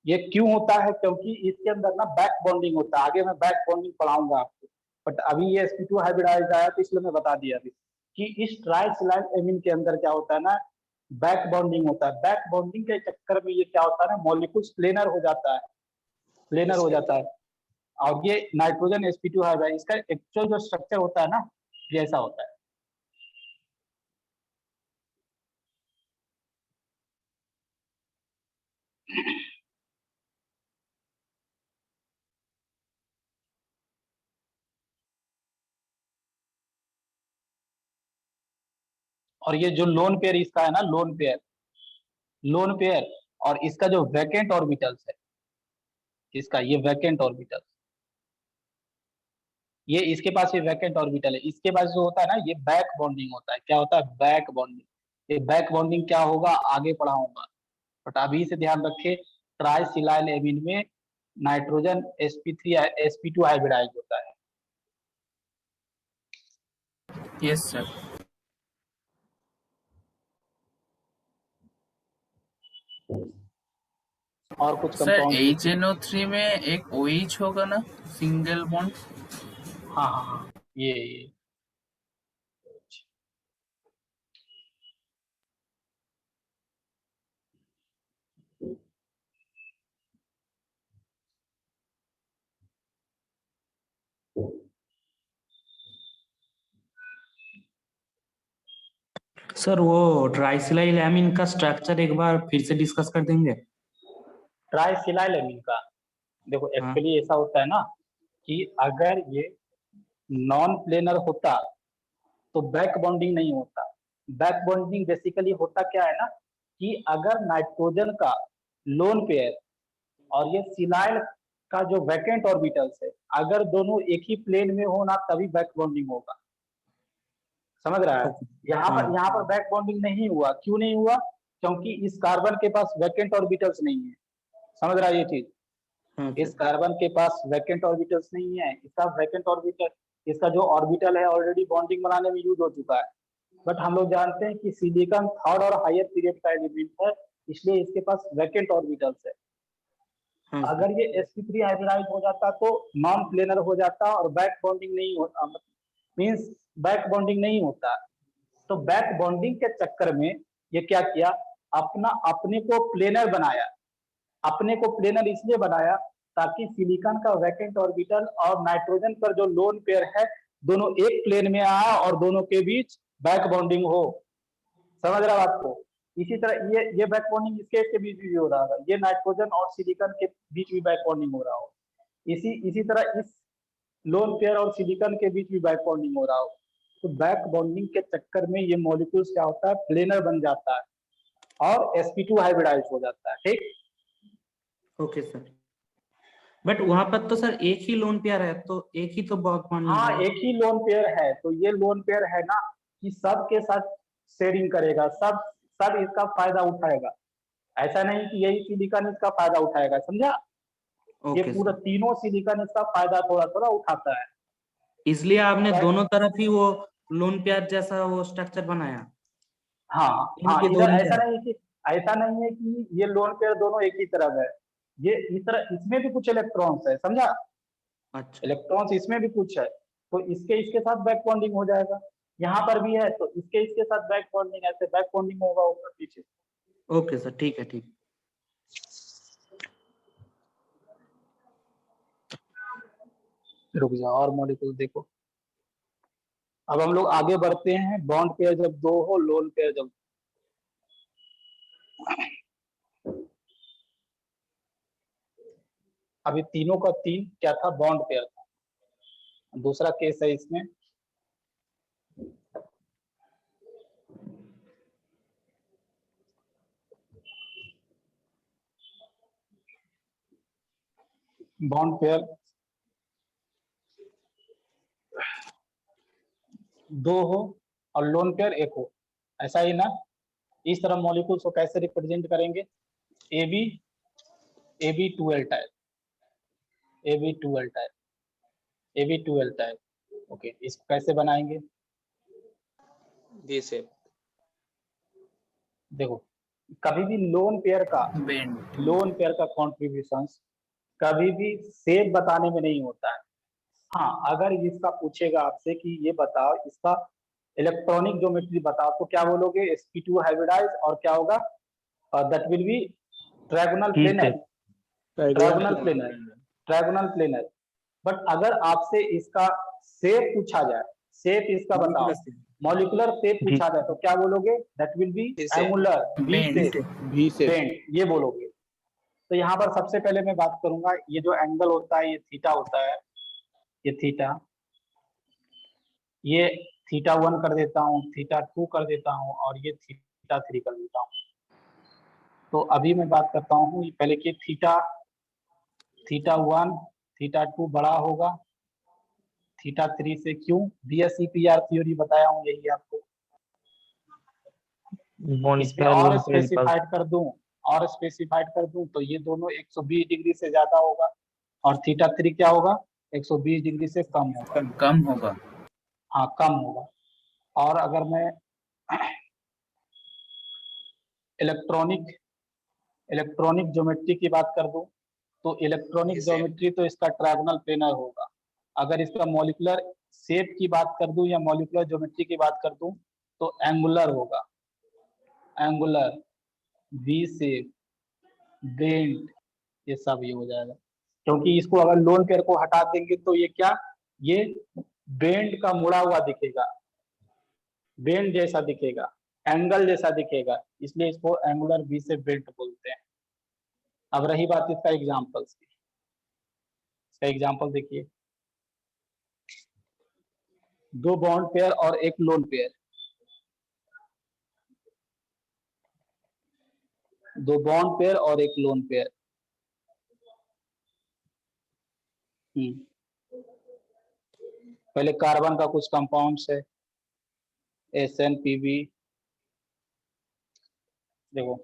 ये क्यों होता है, क्योंकि इसके अंदर ना बैक बॉन्डिंग होता है, आगे मैं बैक बॉन्डिंग पढ़ाऊंगा आपको, बट अभी ये sp2 हाइब्रिडाइज आया तो इसलिए मैं बता दिया अभी कि इस ट्राइसिलाइल एमीन के अंदर क्या होता है ना, बैक बॉन्डिंग होता है। बैक बॉन्डिंग के चक्कर में ये क्या होता है ना, मॉलिक्यूल्स प्लेनर हो जाता है, प्लेनर हो जाता है। और ये नाइट्रोजन sp2 हाइब्रिडाइज, इसका एक्चुअल जो स्ट्रक्चर होता है ना, ये ऐसा होता है। और ये जो लोन पेयर इसका है ना, लोन पेयर और इसका जो वैकेंट ऑर्बिटल्स है, इसका ये वैकेंट ऑर्बिटल, ये इसके पास ये वैकेंट ऑर्बिटल है, इसके पास जो होता है ना, ये बैक बॉन्डिंग होता है। क्या होता है, बैक बॉन्डिंग। ये बैक बॉन्डिंग क्या होगा आगे पढ़ाऊंगा, बट अभी से ध्यान रखे ट्राइसिलाइल एमीन में नाइट्रोजन sp2 हाइब्रिडाइज होता है। Yes sir. और कुछ सर कंपाउंड HNO3 में एक OH होगा ना, सिंगल बॉन्ड। हाँ हाँ हाँ, ये सर वो ट्राइसिलाइल एमीन का स्ट्रक्चर एक बार फिर से डिस्कस कर देंगे? ट्राइसिलाइल एमीन का देखो हाँ। एक्चुअली ऐसा होता है ना कि अगर ये नॉन प्लेनर होता तो बैक बॉन्डिंग नहीं होता। बैक बॉन्डिंग बेसिकली होता क्या है ना कि अगर नाइट्रोजन का लोन पेयर और ये सिलाइल का जो वैकेंट ऑर्बिटल्स है, अगर दोनों एक ही प्लेन में हो ना तभी बैक बॉन्डिंग होगा। समझ रहा है? यहाँ पर बैक बॉन्डिंग नहीं हुआ। क्यों नहीं हुआ? क्योंकि इस कार्बन के पास वैकेंट ऑर्बिटल्स नहीं है। समझ रहा है ये चीज? इस कार्बन के पास वैकेंट ऑर्बिटल्स नहीं है। इसका वैकेंट ऑर्बिटल, इसका जो ऑर्बिटल है ऑलरेडी बॉन्डिंग बनाने में यूज हो चुका है। बट हम लोग जानते हैं कि सिलिकॉन थर्ड और हायर पीरियड का एलिमेंट है, इसलिए इसके पास वैकेंट ऑर्बिटल्स है। अगर ये sp3 हाइब्रिडाइज हो जाता तो नॉन प्लेनर हो जाता और बैक बॉन्डिंग नहीं होता, मींस बैक बॉन्डिंग नहीं होता। तो बैक बॉन्डिंग के चक्कर में ये क्या किया, अपने को प्लेनर बनाया। अपने को प्लेनर इसलिए बनाया ताकि सिलिकॉन का वैकेंट ऑर्बिटल और नाइट्रोजन पर जो लोन पेयर है दोनों एक प्लेन में आया और दोनों के बीच बैक बॉन्डिंग हो। समझ रहा है आपको? इसी तरह ये बैक बॉन्डिंग इसके बीच भी हो रहा होगा, ये नाइट्रोजन और सिलिकॉन के बीच भी बैक बॉन्डिंग हो रहा हो। इसी तरह इस लोन पेयर और सिलिकॉन के बीच भी बैक बॉन्डिंग हो रहा हो। तो बैक बॉन्डिंग के चक्कर में ये मॉलिक्यूल्स क्या होता है, प्लेनर बन जाता है और sp2 हाइब्रिडाइज हो जाता है। ठीक, ओके सर। बट वहां पर तो सर एक ही लोन पेयर है, तो एक ही तो बैक बॉन्डिंग हाँ है। एक ही लोन पेयर है। तो ये लोन पेयर है ना कि सब के साथ शेयरिंग करेगा, सब इसका फायदा उठाएगा। ऐसा नहीं कि यही सिलिकॉन इसका फायदा उठाएगा। समझा? ये ओके पूरा सर। तीनों सिलिकॉन इसका फायदा थोड़ा थोड़ा उठाता है। इसलिए आपने Right? दोनों तरफ ही वो लोन पेयर जैसा वो स्ट्रक्चर बनाया। हाँ हाँ, इनके इधर दोनों ऐसा नहीं है कि ये लोन पेयर दोनों एक ही तरफ है। ये इस तरह इसमें भी कुछ इलेक्ट्रॉन्स है। समझा? अच्छा इलेक्ट्रॉन्स इसमें भी कुछ है, तो इसके साथ बैक बॉन्डिंग हो जाएगा। यहाँ पर भी है तो इसके साथ बैक बॉन्डिंग, ऐसे बैक बॉन्डिंग होगा ऊपर पीछे। ओके सर, ठीक है ठीक। रुक जाओ और मॉलिक्यूल देखो। अब हम लोग आगे बढ़ते हैं। बॉन्ड पेयर जब दो हो, लोन पेयर जब, अभी तीनों का तीन क्या था, बॉन्ड पेयर था। दूसरा केस है इसमें, बॉन्ड पेयर दो हो और लोन पेयर एक हो। ऐसा ही ना? इस तरह मॉलिक्यूल्स को कैसे रिप्रेजेंट करेंगे? AB2L type, AB2L type, AB2L type. Okay, इसको कैसे बनाएंगे? This देखो, कभी भी लोन पेयर का कॉन्ट्रीब्यूशन कभी भी सेम बताने में नहीं होता है। हाँ, अगर इसका पूछेगा आपसे कि ये बताओ इसका इलेक्ट्रॉनिक ज्योमेट्री बताओ, तो क्या बोलोगे? sp2 हाइब्रिडाइज और क्या होगा? That will B trigonal planar, trigonal planar. But अगर आपसे इसका शेप पूछा जाए, शेप इसका बताओ, मॉलिक्यूलर शेप पूछा जाए, तो क्या बोलोगे? That will B angular, V shape. Bend, ये बोलोगे। तो यहाँ पर सबसे पहले मैं बात करूंगा, ये जो एंगल होता है ये थीटा होता है, ये थीटा, ये थीटा 1 कर देता हूँ, थीटा 2 कर देता हूँ और ये थीटा 3 कर देता हूँ। तो अभी मैं बात करता हूँ पहले कि थीटा 1 थीटा 2 बड़ा होगा थीटा 3 से। क्यों? BSEPR थ्योरी बताया हूँ, यही आपको। बॉन्ड इसमें पेयर और लोन पेयर स्पेसिफाइड कर दूं और स्पेसिफाइड कर दूं तो ये दोनों 120 डिग्री से ज्यादा होगा और थीटा 3 क्या होगा, 120 डिग्री से कम होगा। कम होगा। हाँ कम होगा। और अगर मैं इलेक्ट्रॉनिक ज्योमेट्री की बात कर दूं तो इलेक्ट्रॉनिक ज्योमेट्री तो इसका ट्रायंगल प्लेनर होगा। अगर इसका मॉलिक्यूलर शेप की बात कर दूं या मॉलिक्यूलर ज्योमेट्री की बात कर दूं तो एंगुलर होगा, एंगुलर, वी शेप, बेंट, ये सब ये हो जाएगा। क्योंकि इसको अगर लोन पेयर को हटा देंगे तो ये क्या, ये बेंड का मुड़ा हुआ दिखेगा, बेंड जैसा दिखेगा, एंगल जैसा दिखेगा, इसलिए इसको एंगुलर वी से बेंट बोलते हैं। अब रही बात इसका एग्जाम्पल्स की, इसका एग्जाम्पल देखिए, दो बॉन्ड पेयर और एक लोन पेयर, दो बॉन्ड पेयर और एक लोन पेयर। पहले कार्बन का कुछ कंपाउंड्स है, SnPb, देखो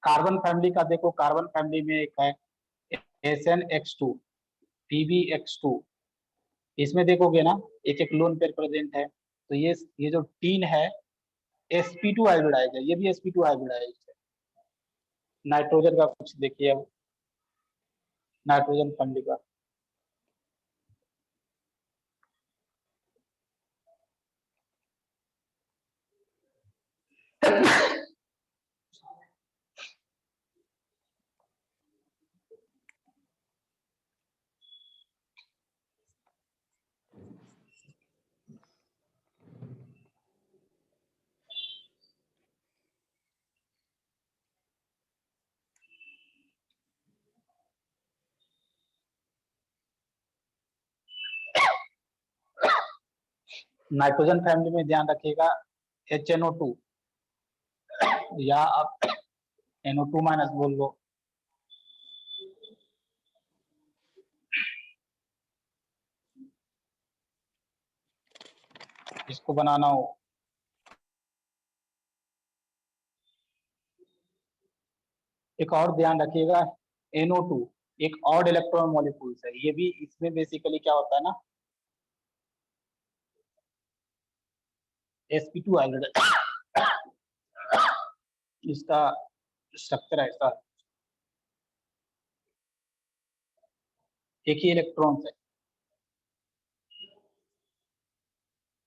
कार्बन फैमिली का, देखो कार्बन फैमिली में एक है SnX2, PbX2, इसमें देखोगे ना एक एक लोन पेयर प्रेजेंट है। तो ये जो टीन है sp2 हाइब्रिडाइज है, ये भी sp2 हाइब्रिडाइज है। नाइट्रोजन का कुछ देखिए, अब नाइट्रोजन फैमिली का नाइट्रोजन फैमिली में ध्यान रखिएगा HNO2 या आप NO2 माइनस बोल लो, इसको बनाना हो। एक और ध्यान रखिएगा NO2 एक ऑड इलेक्ट्रॉन मॉलिक्यूल्स है, ये भी इसमें बेसिकली क्या होता है ना, sp2 हाइब्रिड, इसका स्ट्रक्चर ऐसा, एक ही इलेक्ट्रॉन है।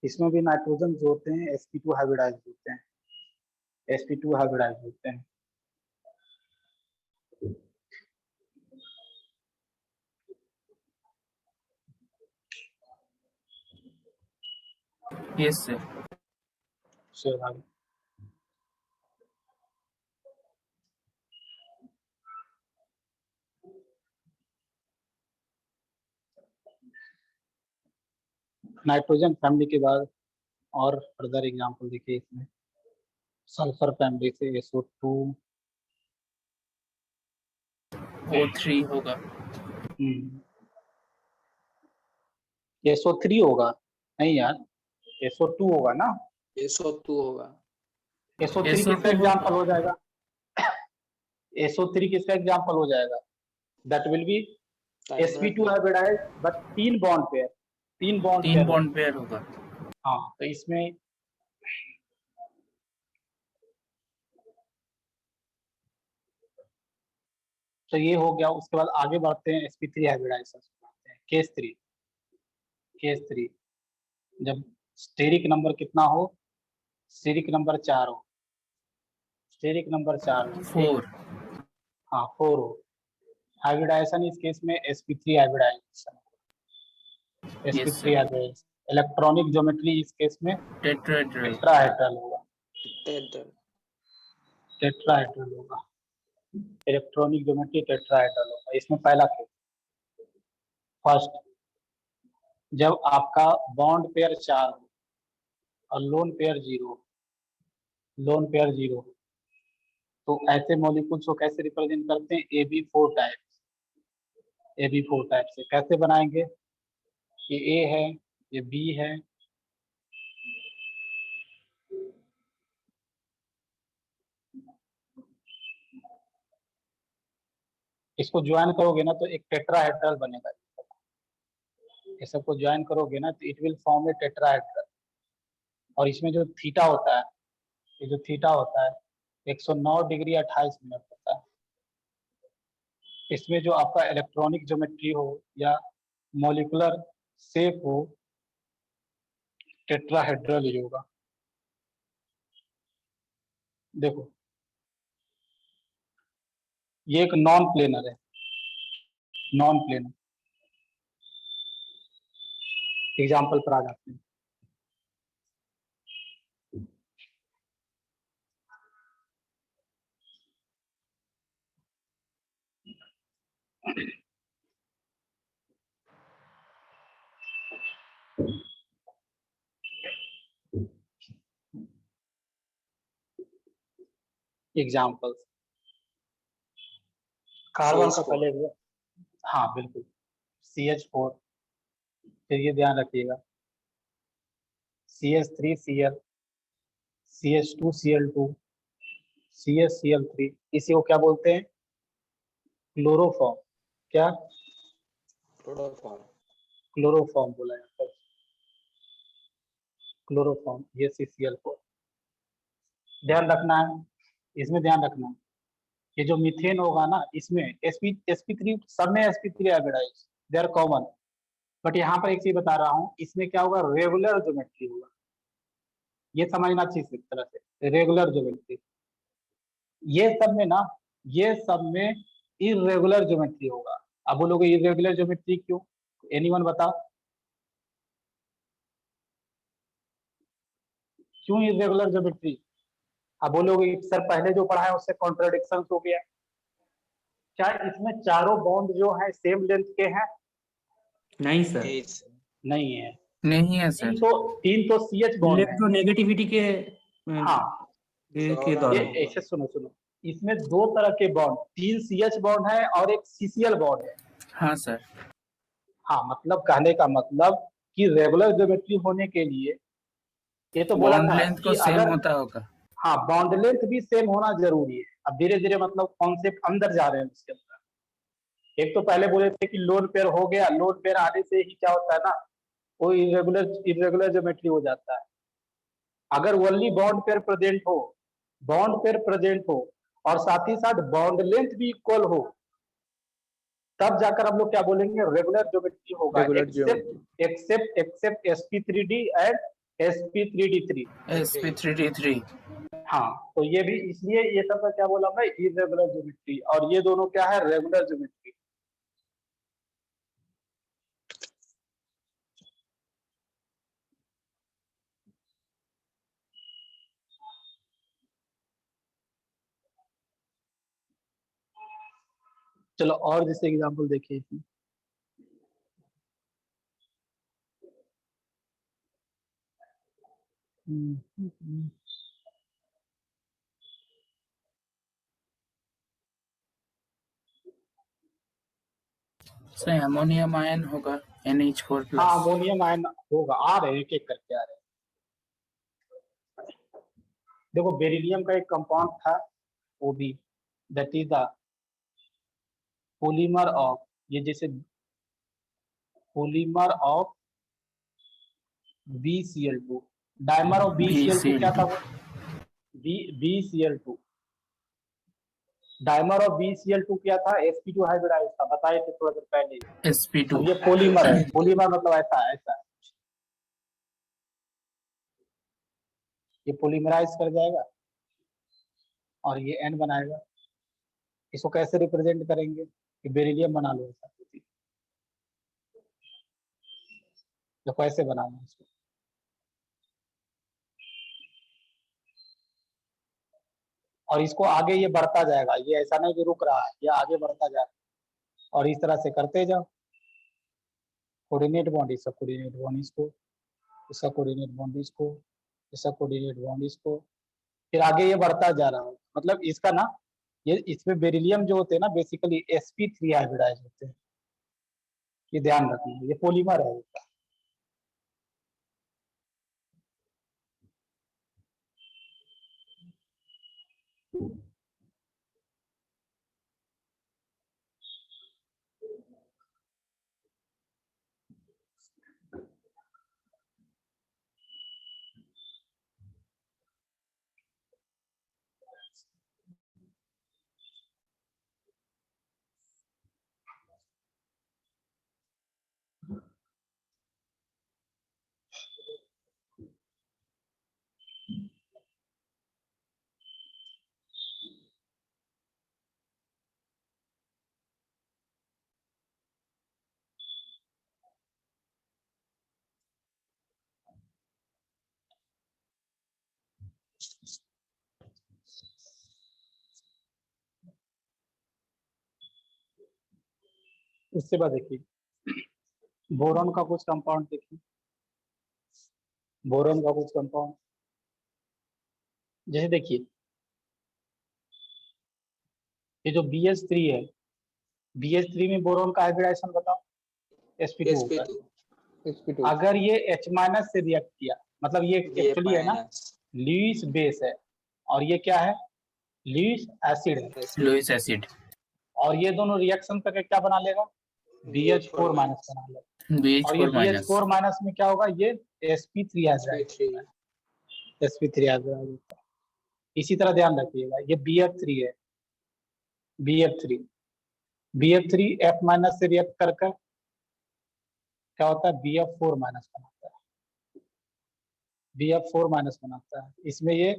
इसमें भी नाइट्रोजन जो होते हैं sp2 हाइब्रिडाइज होते हैं, sp2 हाइब्रिडाइज होते हैं। Yes sir. Sure, आगे। नाइट्रोजन फैमिली के बाद और फर्दर एग्जांपल देखिए इसमें, सल्फर फैमिली से SO2, O3 होगा। SO3 होगा, नहीं यार SO2 होगा ना, SO2 होगा। SO3 किसका एग्जांपल हो जाएगा, SO3 किसका एग्जांपल हो जाएगा, that will be sp2 hybridize but तीन बॉन्ड पेयर, तीन बॉन्ड पेयर होगा। हाँ तो इसमें तो ये हो गया। उसके बाद आगे बढ़ते हैं sp3 हाइब्रिडाइजेशन बढ़ते हैं, केस 3 जब स्टेरिक नंबर कितना हो, स्टेरिक नंबर 4 हो, स्टेरिक नंबर 4 हो, 4। हाँ 4 हो, हाइब्रिडाइजेशन इस केस में sp3 hybridization, sp3 hybridization. Electronic geometry इस केस में टेट्राहेड्रल होगा, टेट्राहेड्रल होगा, इलेक्ट्रॉनिक ज्योमेट्री टेट्राहेड्रल होगा। इसमें पहला केस, फर्स्ट, जब आपका बॉन्ड पेयर 4 हो और लोन पेयर 0, लोन पेयर 0, तो ऐसे मॉलिक्यूल्स को कैसे रिप्रेजेंट करते हैं, AB4 टाइप, AB4 टाइप से कैसे बनाएंगे, ये A है, ये B है, इसको ज्वाइन करोगे ना तो एक टेट्राहेड्रल बनेगा। ये सबको ज्वाइन करोगे ना तो it will form A tetrahedral. और इसमें जो थीटा होता है, ये जो थीटा होता है 109 डिग्री 28 मिनट होता है। इसमें जो आपका इलेक्ट्रॉनिक ज्योमेट्री हो या मॉलिक्यूलर शेप हो, टेट्राहेड्रल ही होगा। देखो ये एक नॉन प्लेनर है, नॉन प्लेनर। एग्जाम्पल पर आ जाते हैं। एग्जाम्पल कार्बन का पहले हुआ, हाँ बिल्कुल CH4, फिर ये ध्यान रखिएगा CH3Cl, CH2Cl2, CHCl3, इसी को क्या बोलते हैं? क्लोरोफॉर्म। क्या? क्लोरोफॉर्म बोला जाता है, क्लोरोफॉर्म। ये CCl4। ध्यान रखना है, इसमें ध्यान रखना है, ये जो मीथेन होगा ना इसमें sp3, सब में sp3 hybridize, they are common. But यहाँ पर एक चीज बता रहा हूँ, इसमें क्या होगा? रेगुलर ज्योमेट्री होगा। ये समझना चाहिए इस तरह से, रेगुलर ज्योमेट्री। ये सब में ना, ये सब में इरेगुलर ज्योमेट्री होगा। अब बोलोगे इरेगुलर ज्योमेट्री क्यों? एनीवन बताओ क्यों इरेगुलर ज्योमेट्री? अब बोलोगे सर पहले जो पढ़ा है उससे कॉन्ट्रडिक्शन हो गया। क्या इसमें चारों बॉन्ड जो है सेम लेंथ के हैं? नहीं सर, नहीं है। नहीं है सर। तीन तो CH बॉन्ड है। इलेक्ट्रोनेगेटिविटी के हाँ के ये दौरान ऐसे सुनो, इसमें दो तरह के बॉन्ड, 3 CH बॉन्ड है और एक CCl बॉन्ड है। हाँ सर। हाँ मतलब कहने का मतलब कि रेगुलर ज्योमेट्री होने के लिए, ये तो बोला बॉन्ड था लेंथ को कि सेम अगर, होता होगा। हाँ बॉन्ड लेंथ भी सेम होना जरूरी है। अब धीरे धीरे मतलब कॉन्सेप्ट अंदर जा रहे हैं उसके अंदर। एक तो पहले बोले थे कि लोन पेयर हो गया, लोन पेयर आने से ही क्या होता है ना, वो इरेगुलर ज्योमेट्री हो जाता है। अगर ओनली बॉन्ड पेयर प्रेजेंट हो, बॉन्ड पेयर प्रेजेंट हो और साथ ही साथ बॉन्ड लेंथ भी इक्वल हो, तब जाकर हम लोग क्या बोलेंगे? रेगुलर ज्योमेट्री होगा। Except sp3d and sp3d3। sp3d3। हाँ तो ये भी, इसलिए ये सब का क्या बोला मैं? Irregular geometry. और ये दोनों क्या है? Regular geometry. चलो और जैसे एग्जांपल देखिए इसमें। सर अमोनियम आयन होगा NH4+। हाँ अमोनियम आयन होगा, आ रहे हैं एक एक करके आ रहे हैं। देखो बेरिलियम का एक कंपाउंड था, वो भी, that is the polymer of, ये जैसे polymer of BCl2। Dimer of BCl2 क्या था? BCl2। डायमर ऑफ BCl2 क्या था? sp2 हाइब्रिडाइज था, बताए थे थोड़ा देर पहले। sp2। अब ये पॉलीमर है, पॉलीमर मतलब ऐसा ऐसा ये पॉलीमराइज कर जाएगा और ये N बनाएगा। इसको कैसे रिप्रेजेंट करेंगे? कि बेरिलियम बना लो ऐसा, तो कैसे बनाना है इसको? और इसको आगे ये बढ़ता जाएगा, ये ऐसा नहीं कि रुक रहा है, ये आगे बढ़ता जाएगा। और इस तरह से करते जाओ। कोऑर्डिनेट बॉन्ड, इसका कोऑर्डिनेट बॉन्ड इसको, इसका कोऑर्डिनेट बॉन्ड इसको, इसका कोऑर्डिनेट बॉन्ड इसको, फिर आगे ये बढ़ता जा रहा है। मतलब इसका ना, ये इसमें बेरिलियम जो होते हैं ना बेसिकली sp3 हाइब्रिडाइज होते हैं। ये ध्यान रखना, ये पॉलीमर है इसका। उसके बाद देखिए बोरॉन का कुछ कंपाउंड देखिए, बोरॉन का कुछ कंपाउंड जैसे देखिए ये जो BH3 है, BH3 में बोरॉन का हाइब्रिडाइजेशन बताओ, sp2 होता है। sp2 sp2 अगर ये H- से रिएक्ट किया, मतलब ये एक्चुअली है ना लुईस बेस है और ये क्या है, लुईस एसिड है, लुईस एसिड और ये दोनों रिएक्शन करके क्या बना लेगा, BH4 माइनस बना लेगा, और ये BH4 माइनस BH4 माइनस में क्या होगा, ये sp3 हाइब्रिडाइज होता है, sp3 हाइब्रिडाइज होता है। इसी तरह ध्यान रखिएगा ये BF3 है, BF3 BF3 F- से रिएक्ट करके क्या होता है, BF4 माइनस बनाता है, BF4 माइनस बनाता है। इसमें ये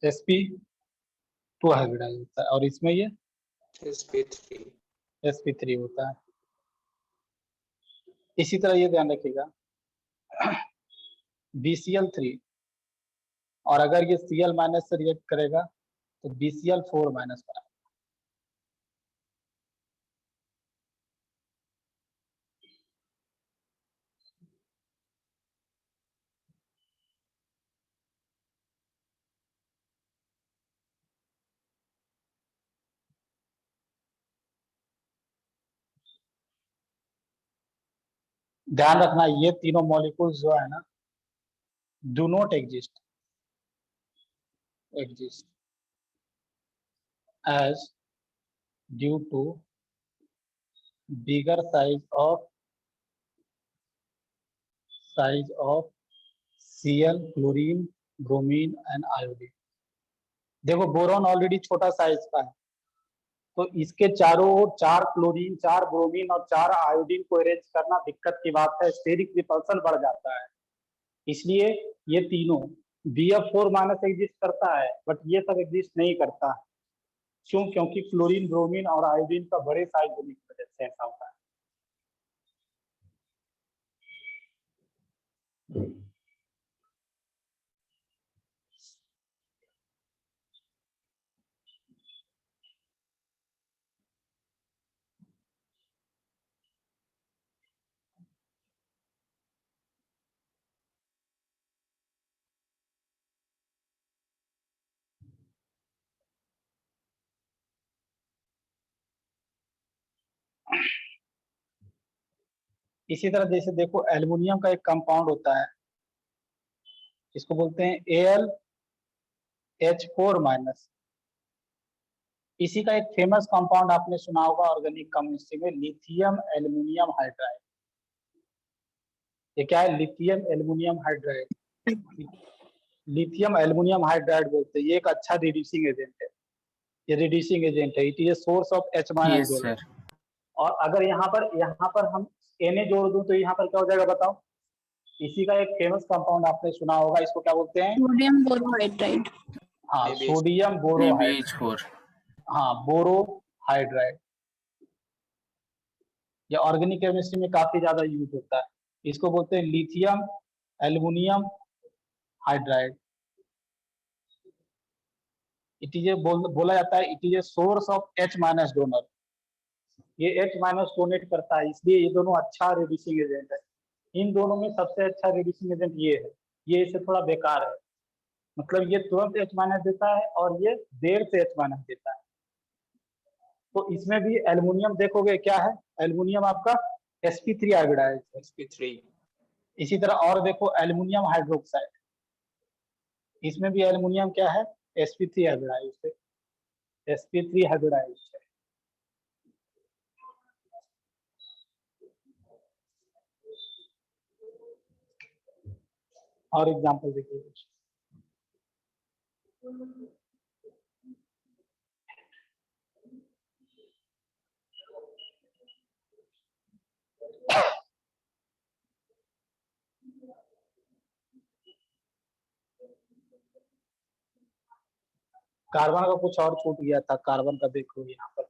sp2 हाइब्रिडाइज होता है और इसमें ये sp3 होता है। इसी तरह ये ध्यान रखिएगा BCl3, और अगर ये Cl माइनस से रिएक्ट करेगा तो BCl4 माइनस बनाएगा। ध्यान रखना ये तीनों मॉलिक्यूल्स जो है ना do not exist as due to bigger size of Cl, chlorine, bromine and iodine. देखो बोरॉन ऑलरेडी छोटा साइज का है, तो इसके चारों ओर 4 क्लोरीन, 4 ब्रोमीन और 4 आयोडीन को अरेंज करना दिक्कत की बात है, स्टेरिक रिपल्सन बढ़ जाता है। इसलिए ये तीनों BF4 माइनस एग्जिस्ट करता है बट ये सब एग्जिस्ट नहीं करता है। क्यों? क्योंकि क्लोरीन, ब्रोमीन और आयोडीन का बड़े साइज होने की वजह से ऐसा होता है। इसी तरह जैसे देखो एल्युमिनियम का एक कंपाउंड होता है, इसको बोलते हैं AlH4 माइनस। इसी का एक फेमस कंपाउंड आपने सुना होगा ऑर्गेनिक केमिस्ट्री में, लिथियम एल्युमिनियम हाइड्राइड। ये क्या है, lithium aluminium hydride, lithium aluminium hydride बोलते हैं। ये एक अच्छा रिड्यूसिंग एजेंट है, ये रिड्यूसिंग एजेंट है, it is source of H- yes sir. और अगर यहाँ पर हम Na जोड़ दूं तो यहाँ पर क्या हो जाएगा बताओ। इसी का एक फेमस कंपाउंड आपने सुना होगा, इसको क्या बोलते हैं, सोडियम बोरोहाइड्राइड। हाँ सोडियम बोरोहाइड्राइड, BH4 हाँ बोरोहाइड्राइड। ये ऑर्गेनिक केमिस्ट्री में काफी ज्यादा यूज होता है। इसको बोलते हैं lithium aluminium hydride. It is बोला जाता है it is a source of H- donor. ये H- डोनेट करता है, इसलिए ये दोनों अच्छा रिड्यूसिंग एजेंट है। इन दोनों में सबसे अच्छा रिड्यूसिंग एजेंट ये है, ये इससे थोड़ा बेकार है, मतलब ये तुरंत H- देता है और ये देर से H- देता है। तो इसमें भी एल्युमिनियम देखोगे क्या है, एल्युमिनियम आपका sp3 हाइब्रिडाइज है। इसी तरह और देखो एल्युमिनियम हाइड्रोक्साइड, इसमें भी एल्युमिनियम क्या है, sp3 हाइब्रिडाइज है, sp3 हाइब्रिडाइज है। और एग्जांपल देखिए कुछ, कार्बन का कुछ और छूट गया था, कार्बन का देखो यहाँ पर,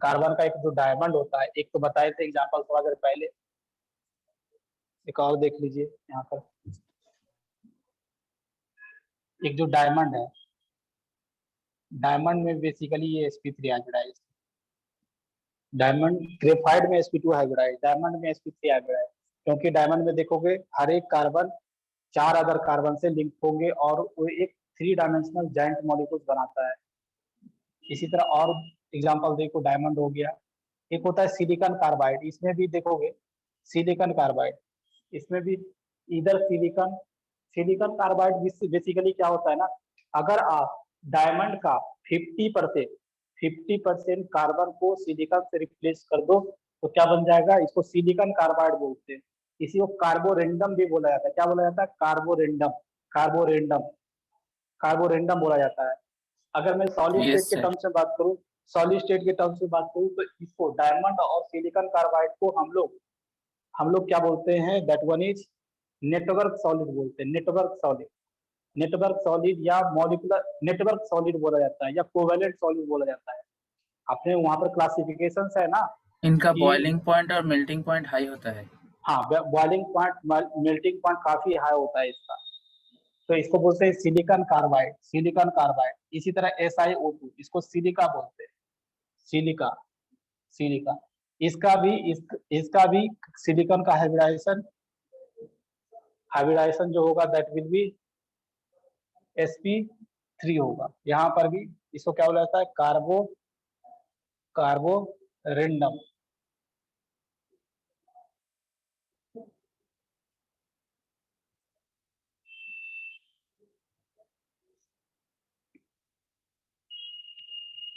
कार्बन का एक जो डायमंड होता है, एक तो बताए थे एग्जांपल थोड़ा देर पहले, एक और देख लीजिए यहाँ पर। एक जो डायमंड है, डायमंड में बेसिकली ये sp3 हाइब्रिडाइज, डायमंड ग्रेफाइट में sp2 हाइब्रिडाइज, डायमंड में sp3 हाइब्रिडाइज। क्योंकि डायमंड में देखोगे हर एक कार्बन 4 अदर कार्बन से लिंक होंगे और वो एक 3 डायमेंशनल जॉइंट मॉलिक्यूल्स बनाता है। इसी तरह और एग्जांपल देखो, डायमंड हो गया, एक होता है सिलिकॉन कार्बाइड, इसमें भी देखोगे सिलिकॉन कार्बाइड, इसमें भी इधर सिलिकॉन कार्बाइड बेसिकली क्या होता है ना, अगर आप डायमंड का 50% कार्बन को सिलिकॉन से रिप्लेस कर दो तो क्या बन जाएगा, इसको सिलिकॉन कार्बाइड बोलते हैं। इसी को कार्बोरेंडम भी बोला जाता है। क्या बोला जाता है? कार्बोरेंडम, कार्बोरेंडम, कार्बोरेंडम बोला जाता है। अगर मैं सॉलिड Yes, स्टेट के sir. टर्म्स में बात करूं, सॉलिड स्टेट के टर्म्स में बात करूं तो इसको डायमंड और सिलिकॉन कार्बाइड को हम लोग क्या बोलते हैं, that one is network solid बोलते हैं, नेटवर्क सॉलिड या मॉलिक्यूलर नेटवर्क सॉलिड बोला जाता है या कोवेलेंट सॉलिड बोला जाता है। आपने वहां पर क्लासिफिकेशन है ना, इनका कि बॉइलिंग पॉइंट और मेल्टिंग पॉइंट हाई होता है। हाँ, बॉइलिंग पॉइंट मेल्टिंग पॉइंट काफी हाई होता है इसका, तो इसको बोलते हैं सिलिकॉन कार्बाइड, सिलिकॉन कार्बाइड। इसी तरह SiO2, इसको सिलिका बोलते हैं, सिलिका, सिलिका। इसका भी सिलिकॉन का हाइब्रिडाइजेशन जो होगा दैट विल बी sp3 होगा। यहाँ पर भी इसको क्या बोला जाता है, कार्बोरेंडम।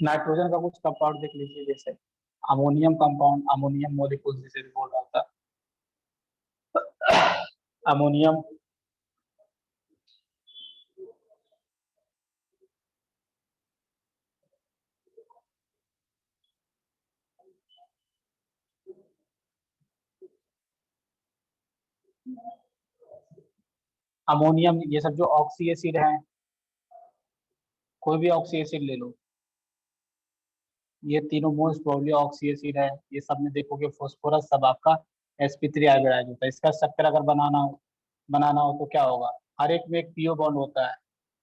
नाइट्रोजन का कुछ कंपाउंड देख लीजिए, जैसे अमोनियम कंपाउंड, अमोनियम मॉलिक्यूल जिसे बोल रहा था, अमोनियम, अमोनियम, ये सब जो ऑक्सी एसिड है, कोई भी ऑक्सी एसिड ले लो, ये तीनों मोस्ट प्रोबेबली ऑक्सी एसिड है। ये सब में देखोगे फास्फोरस सब आपका sp3 हाइब्रिडाइज होता है। इसका स्ट्रक्चर अगर बनाना हो तो क्या होगा, हर एक में एक पीओ बॉन्ड होता है।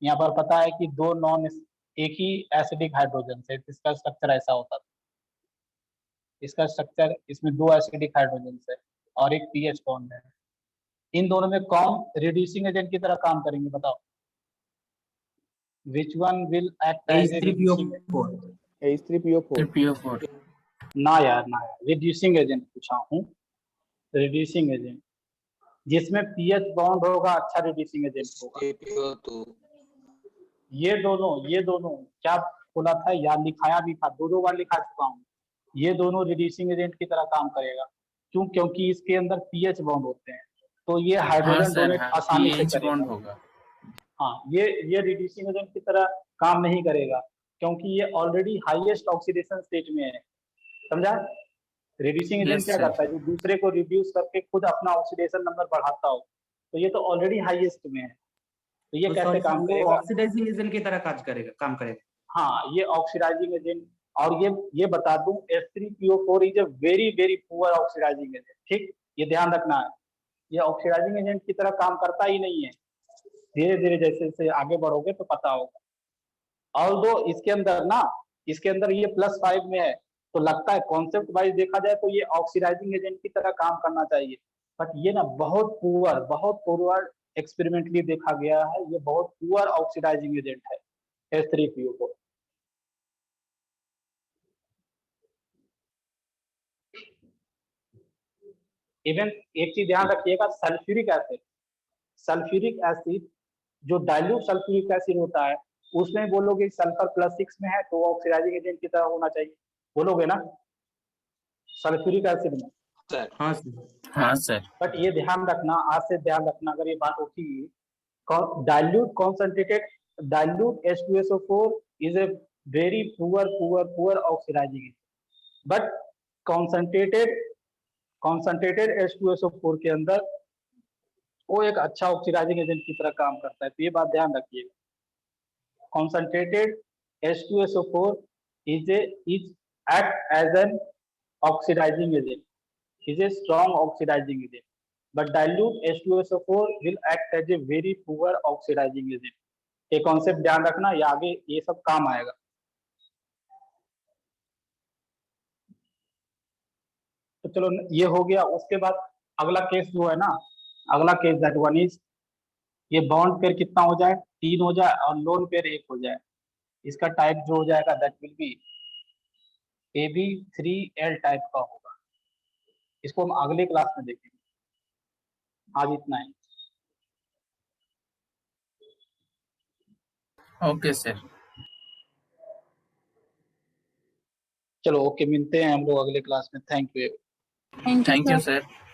यहाँ पर पता है कि दो नॉन एक ही एसिडिक हाइड्रोजन से, इसका स्ट्रक्चर ऐसा होता है। इसका स्ट्रक्चर, इसमें दो एसिडिक हाइड्रोजन है और एक पीएच बॉन्ड है। इन दोनों में कौन रिड्यूसिंग एजेंट की तरह काम करेंगे बताओ, which one will act as a reducing? H3PO4 H3PO4 PO4 ना यार, रिड्यूसिंग एजेंट पूछा हूँ, रिड्यूसिंग एजेंट जिसमें पीएच बॉन्ड होगा, अच्छा रिड्यूसिंग एजेंट होगा। HPO2 ये दोनों क्या बोला था यार, लिखाया भी था, दो बार लिखा चुका हूँ। ये दोनों रिड्यूसिंग एजेंट की तरह काम करेगा। क्यों? क्योंकि इसके अंदर पीएच बॉन्ड होते हैं, तो ये हाँ हाइड्रोजन सर, डोनेट हाँ आसानी से पीएच करेगा। बॉन्ड होगा। हाँ, ये रिड्यूसिंग एजेंट की तरह काम नहीं करेगा, क्योंकि ये ऑलरेडी हाईएस्ट ऑक्सीडेशन स्टेट में है। समझा? रिड्यूसिंग एजेंट यस क्या सर, करता है, जो दूसरे को रिड्यूस करके खुद अपना ऑक्सीडेशन नंबर बढ़ाता हो, तो ये तो ऑलरेडी हाईएस्ट में है, तो ये तो कैसे सॉरी सर, काम वो करेगा? ऑक्सीडाइजिंग एजेंट की तरह काम करेगा। हाँ, ये ऑक्सीडाइजिंग एजेंट। और ये बता दूं, H3PO4 is a very very poor oxidizing agent. ठीक, ये ध्यान रखना है, ये ऑक्सीडाइजिंग एजेंट की तरह काम करता ही नहीं है। धीरे धीरे जैसे जैसे आगे बढ़ोगे तो पता होगा। और दो इसके अंदर ये +5 में है, तो लगता है कॉन्सेप्ट वाइज देखा जाए तो ये ऑक्सीडाइजिंग एजेंट की तरह काम करना चाहिए, बट ये ना बहुत पुअर एक्सपेरिमेंटली देखा गया है, ये बहुत पुअर ऑक्सीडाइजिंग एजेंट है H3PO4। इवन एक चीज ध्यान रखिएगा, सल्फ्यूरिक एसिड जो डाइल्यूट सल्फ्यूरिक एसिड होता है, उसमें बोलोगे सल्फर +6 में है तो ऑक्सीडाइजिंग एजेंट की तरह होना चाहिए, बोलोगे ना सल्फ्यूरिक एसिड में। सर हाँ सर, हाँ सर, बट ये ध्यान रखना, आज से ध्यान रखना, अगर ये बात होती है, dilute H2SO4 is a very poor oxidizing agent, but concentrated H2SO4 के अंदर वो एक अच्छा ऑक्सीडाइजिंग एजेंट की तरह काम करता है, तो ये बात ध्यान रखिएगा। Concentrated H2SO4 is act as an oxidizing agent, is a strong oxidizing agent, but dilute H2SO4 will act as a very poor oxidizing agent. ये कॉन्सेप्ट ध्यान रखना, ये आगे ये सब काम आएगा। तो चलो ये हो गया। उसके बाद अगला केस जो है ना, अगला केस दैट वन इज, ये बॉन्ड पेयर कितना हो जाए, 3 हो जाए और लोन पेयर 1 हो जाए। इसका टाइप जो हो जाएगा that will B AB3L type का होगा। इसको हम अगले क्लास में देखेंगे, आज इतना ही। Okay sir. चलो ओके, मिलते हैं हम लोग अगले क्लास में। Thank you. Thank you thank you sir. Sir.